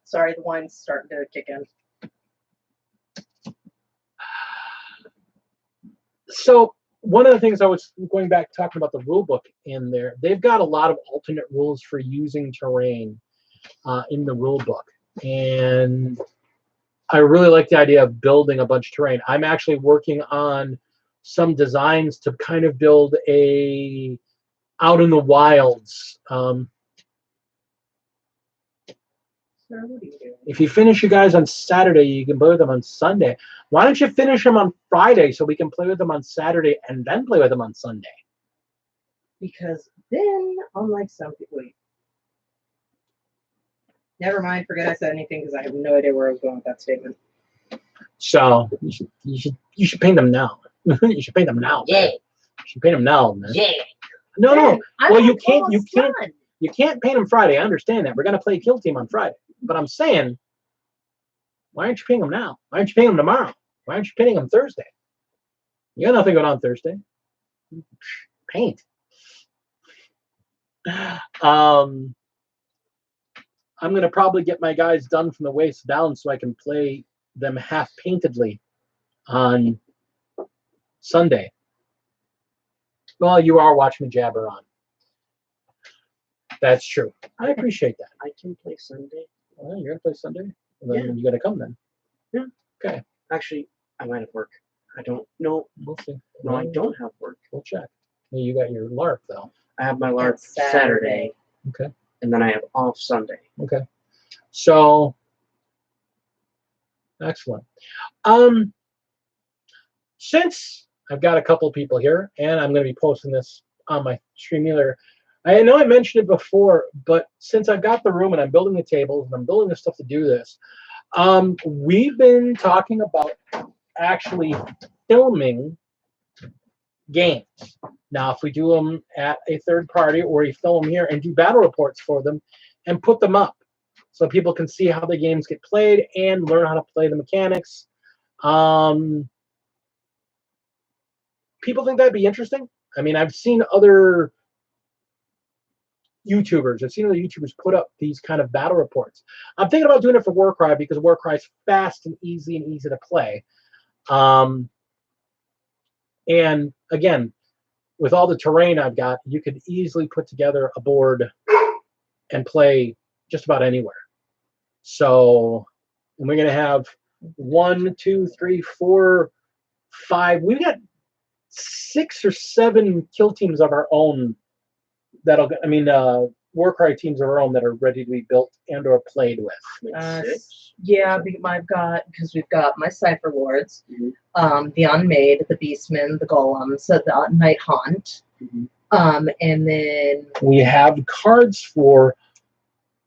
Sorry, the wine's starting to kick in. So one of the things I was going back talking about the rule book in there, they've got a lot of alternate rules for using terrain in the rule book, and I really like the idea of building a bunch of terrain. I'm actually working on some designs to kind of build a out in the wilds. Sir, what are you doing? If you finish you guys on Saturday, you can play with them on Sunday. Why don't you finish them on Friday so we can play with them on Saturday and then play with them on Sunday? Because then, unlike some people, wait. Never mind. Forget I said anything because I have no idea where I was going with that statement. So you should paint them now. You should paint them now. Yeah. You should paint them now, man. Yeah. No. I'm Well, you almost can't. done. You can't paint them Friday. I understand that. We're gonna play Kill Team on Friday. But I'm saying, why aren't you painting them now? Why aren't you painting them tomorrow? Why aren't you painting them Thursday? You got nothing going on Thursday. Paint. I'm gonna probably get my guys done from the waist down so I can play them half paintedly on Sunday. Well, you are watching me jabber on. That's true. I appreciate that. I can play Sunday. Well, you're gonna play Sunday? Well, then Yeah. you gotta come then. Yeah. Okay. Actually, I might have work. I don't know. We'll see. No, I don't have work. We'll check. Well, you got your LARP though. I have my LARP That's Saturday, Okay. and then I have off Sunday. Okay. So excellent. Since I've got a couple of people here, and I'm going to be posting this on my stream either. I know I mentioned it before, but since I've got the room and I'm building the tables and I'm building the stuff to do this, we've been talking about actually filming games. Now, if we do them at a third party or we film them here and do battle reports for them and put them up so people can see how the games get played and learn how to play the mechanics. People think that'd be interesting. I mean, I've seen other YouTubers. I've seen other YouTubers put up these kind of battle reports. I'm thinking about doing it for WarCry because WarCry is fast and easy to play. And again, with all the terrain I've got, you could easily put together a board and play just about anywhere. So, and we're going to have 1, 2, 3, 4, 5. We've got 6 or 7 kill teams of our own WarCry teams of our own that are ready to be built and or played with. Yeah, because we've got my Cypher Lords, Mm-hmm. the Unmade, the Beastmen, the Golems, the Night Haunt, Mm-hmm. and then We have cards for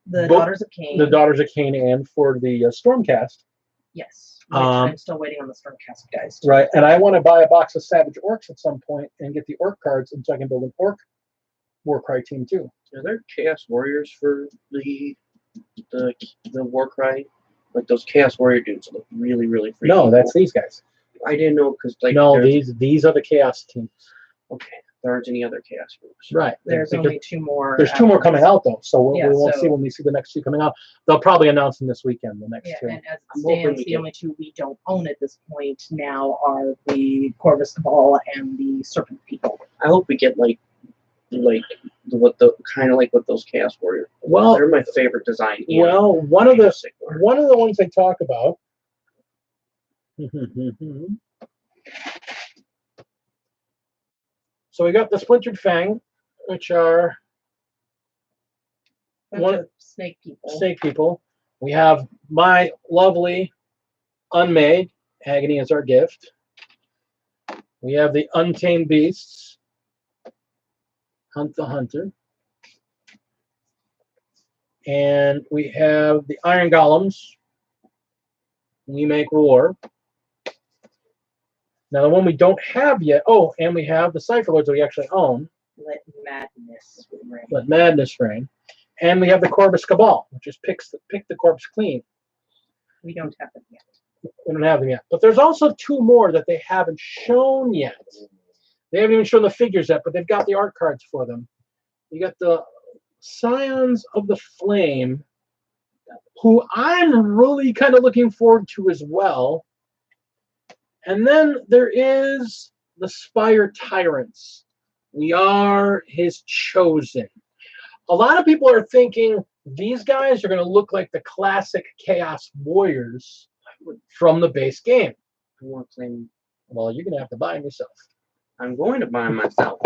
the both Daughters of Cain. the Daughters of Cain and for the Stormcast. Yes, which I'm still waiting on the Stormcast guys. Right, and I want to buy a box of Savage Orcs at some point and get the Orc cards, and so I can build an Orc WarCry team too. Are there Chaos Warriors for the WarCry? Like those Chaos Warrior dudes look really, really freaking No, that's cool. these guys. I didn't know because like No, these are the Chaos teams. Okay, there aren't any other Chaos groups. Right. There's only 2 more. There's 2 more coming out though, so we won't so- see when we see the next 2 coming out. They'll probably announce them this weekend. The next 2. And as I'm it hoping stands, we the get- only 2 we don't own at this point now are the Corvus Cabal and the Serpent People. I hope we get like what those Chaos Warriors. Well, They're my favorite design. well, one of the ones they talk about. So we got the Splintered Fang, which are Bunch of snake people. snake people. We have my lovely Unmade, Agony is our gift. We have the Untamed Beasts, Hunt the Hunter. And we have the Iron Golems, We Make War. Now the one we don't have yet, and we have the Cypher Lords that we actually own. Let madness reign. Let Madness Reign. And we have the Corvus Cabal, which is pick the corpse clean. We don't have them yet. We don't have them yet. But there's also 2 more that they haven't shown yet. They haven't even shown the figures yet, but they've got the art cards for them. You got the Scions of the Flame, who I'm really kind of looking forward to as well. And then there is the Spire Tyrants. We are his chosen. A lot of people are thinking these guys are going to look like the classic Chaos Warriors from the base game. I want to claim. Well, you're going to have to buy them yourself. I'm going to buy them myself,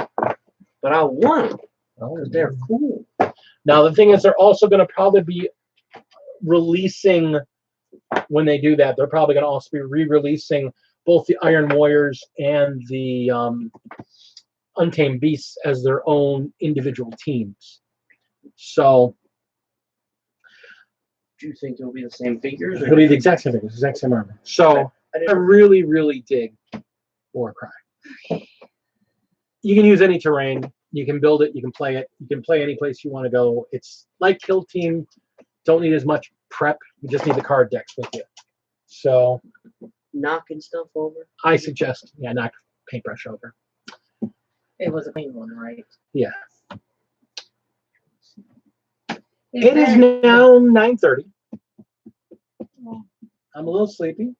but I want them Oh, because they're cool. Now, the thing is, they're also going to probably be releasing, when they do that, they're probably going to also be re-releasing both the Iron Warriors and the Untamed Beasts as their own individual teams. So Do you think it'll be the same figures? it'll be the exact same thing, the exact same armor. So I really, really dig WarCry. You can use any terrain. You can build it. You can play it. You can play any place you want to go. It's like Kill Team. Don't need as much prep. You just need the card decks with you. So Knocking stuff over. I suggest, knock paintbrush over. It was a clean one, right? Yeah. It is now 9:30. I'm a little sleepy.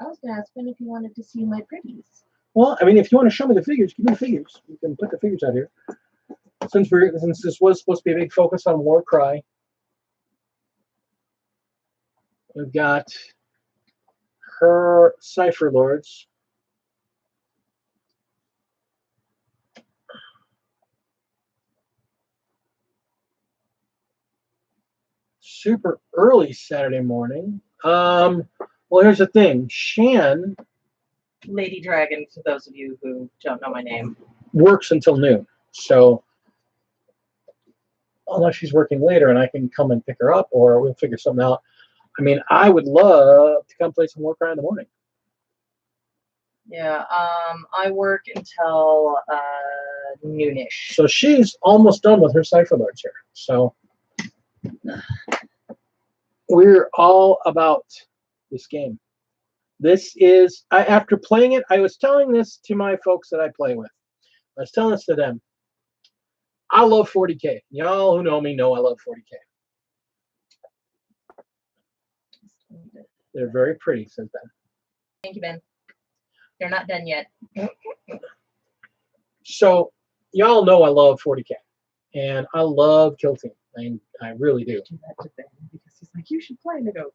I was going to ask Ben if you wanted to see my pretties. Well, I mean, if you want to show me the figures, give me the figures. You can put the figures out here. Since this was supposed to be a big focus on WarCry, we've got her Cypher Lords. Super early Saturday morning. Well, here's the thing. Shan Lady Dragon, for those of you who don't know my name. Works until noon. So unless she's working later and I can come and pick her up or we'll figure something out. I mean, I would love to come play some WarCry in the morning. Yeah, I work until noonish. So she's almost done with her Cypher Lords here. So we're all about this game. This is, after playing it, I was telling this to my folks that I play with. I was telling this to them. I love 40K. Y'all who know me know I love 40K. They're very pretty, says Ben. Thank you, Ben. They're not done yet. So, y'all know I love 40K. And I love Kill Team. I really do. Do that to Ben because he's like, you should play. And I go,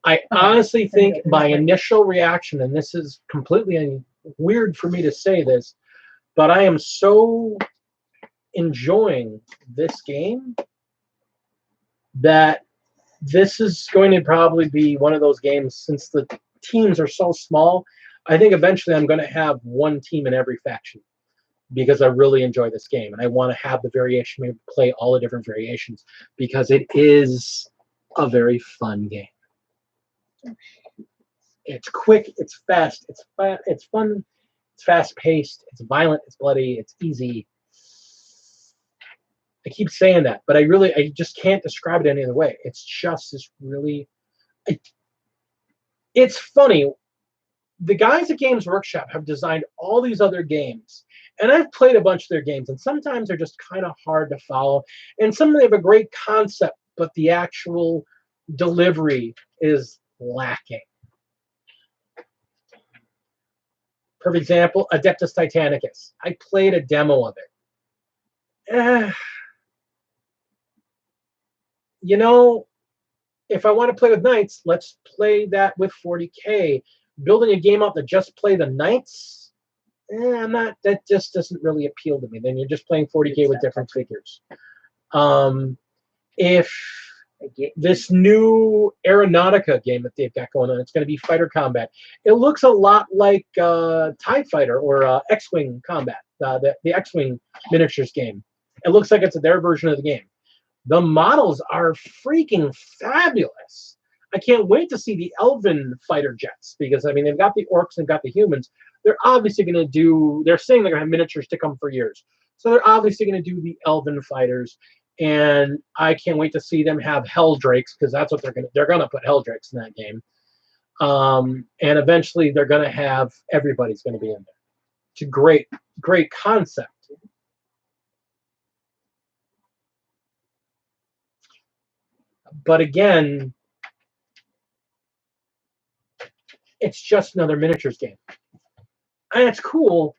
I honestly think my initial reaction, and this is completely weird for me to say this, but I am so enjoying this game that this is going to probably be one of those games, since the teams are so small, I think eventually I'm going to have one team in every faction because I really enjoy this game and I want to have the variation, maybe play all the different variations because it is a very fun game. It's quick, it's fast, it's fun, it's fast-paced, it's violent, it's bloody, it's easy. I keep saying that, but I just can't describe it any other way. It's just this really, it's funny. The guys at Games Workshop have designed all these other games, and I've played a bunch of their games, and sometimes they're just kind of hard to follow, and some of them have a great concept, but the actual delivery is lacking. For example, Adeptus Titanicus. I played a demo of it. You know, if I want to play with Knights, let's play that with 40K. Building a game out to just play the Knights, that just doesn't really appeal to me. Then you're just playing 40K with different figures. If this new Aeronautica game that they've got going on, it's going to be fighter combat. It looks a lot like TIE Fighter or X-Wing combat, the X-Wing miniatures game. It looks like it's their version of the game. The models are freaking fabulous. I can't wait to see the Elven fighter jets because, I mean, they've got the orcs and got the humans. They're obviously going to do, they're saying they're going to have miniatures to come for years. So they're obviously going to do the Elven fighters. And I can't wait to see them have Hell Drakes because that's what they're going to put Hell Drakes in that game. And eventually they're going to have, everybody's going to be in there. It's a great, great concept. But again, it's just another miniatures game. And it's cool.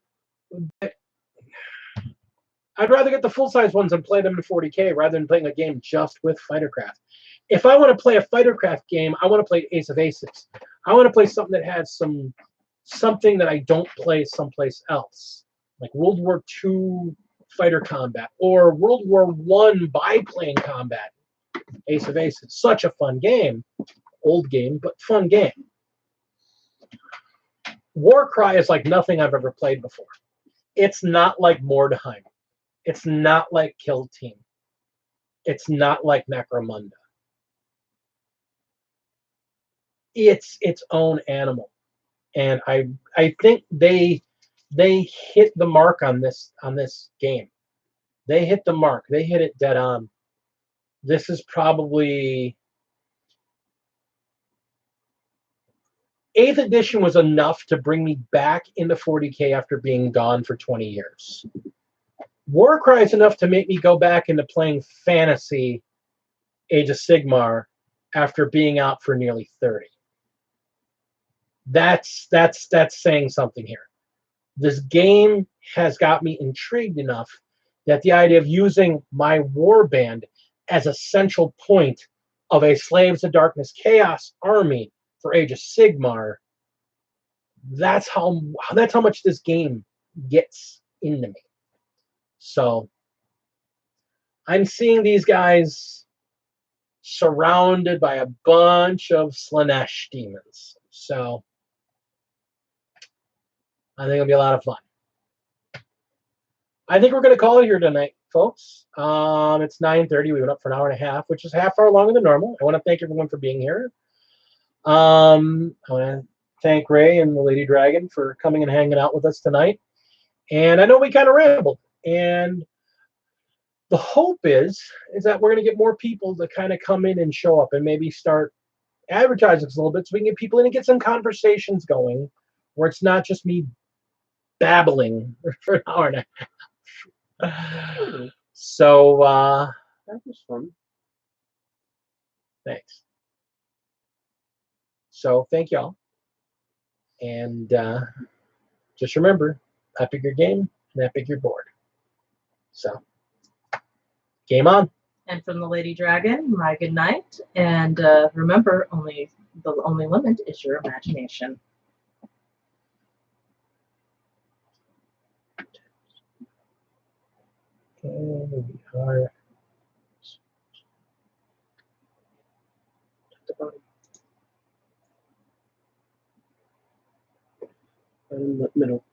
I'd rather get the full-size ones and play them in 40K rather than playing a game just with Fightercraft. If I want to play a Fightercraft game, I want to play Ace of Aces. I want to play something that has something that I don't play someplace else, like World War II fighter combat or World War I biplane combat. Ace of Aces, such a fun game. Old game, but fun game. WarCry is like nothing I've ever played before. It's not like Mordheim. It's not like Kill Team. It's not like Necromunda. It's its own animal. And I think they hit the mark on this game. They hit the mark. They hit it dead on. This is probably 8th edition was enough to bring me back into 40K after being gone for 20 years. WarCry is enough to make me go back into playing fantasy Age of Sigmar after being out for nearly 30. That's saying something here. This game has got me intrigued enough that the idea of using my warband as a central point of a Slaves of Darkness Chaos army for Age of Sigmar, that's how much this game gets into me. So I'm seeing these guys surrounded by a bunch of Slanesh demons. So I think it'll be a lot of fun. I think we're going to call it here tonight, folks. It's 9:30. We went up for an hour and a half, which is half hour longer than normal. I want to thank everyone for being here. I want to thank Ray and the Lady Dragon for coming and hanging out with us tonight. And I know we kind of rambled. And the hope is that we're going to get more people to kind of come in and show up and maybe start advertising a little bit so we can get people in and get some conversations going where it's not just me babbling for an hour and a half. So That was fun. thanks. So thank y'all. And just remember, epic your game and epic your board. So game on. And from the Lady Dragon, my good night. And remember, the only limit is your imagination. And we are at the bottom. In the middle.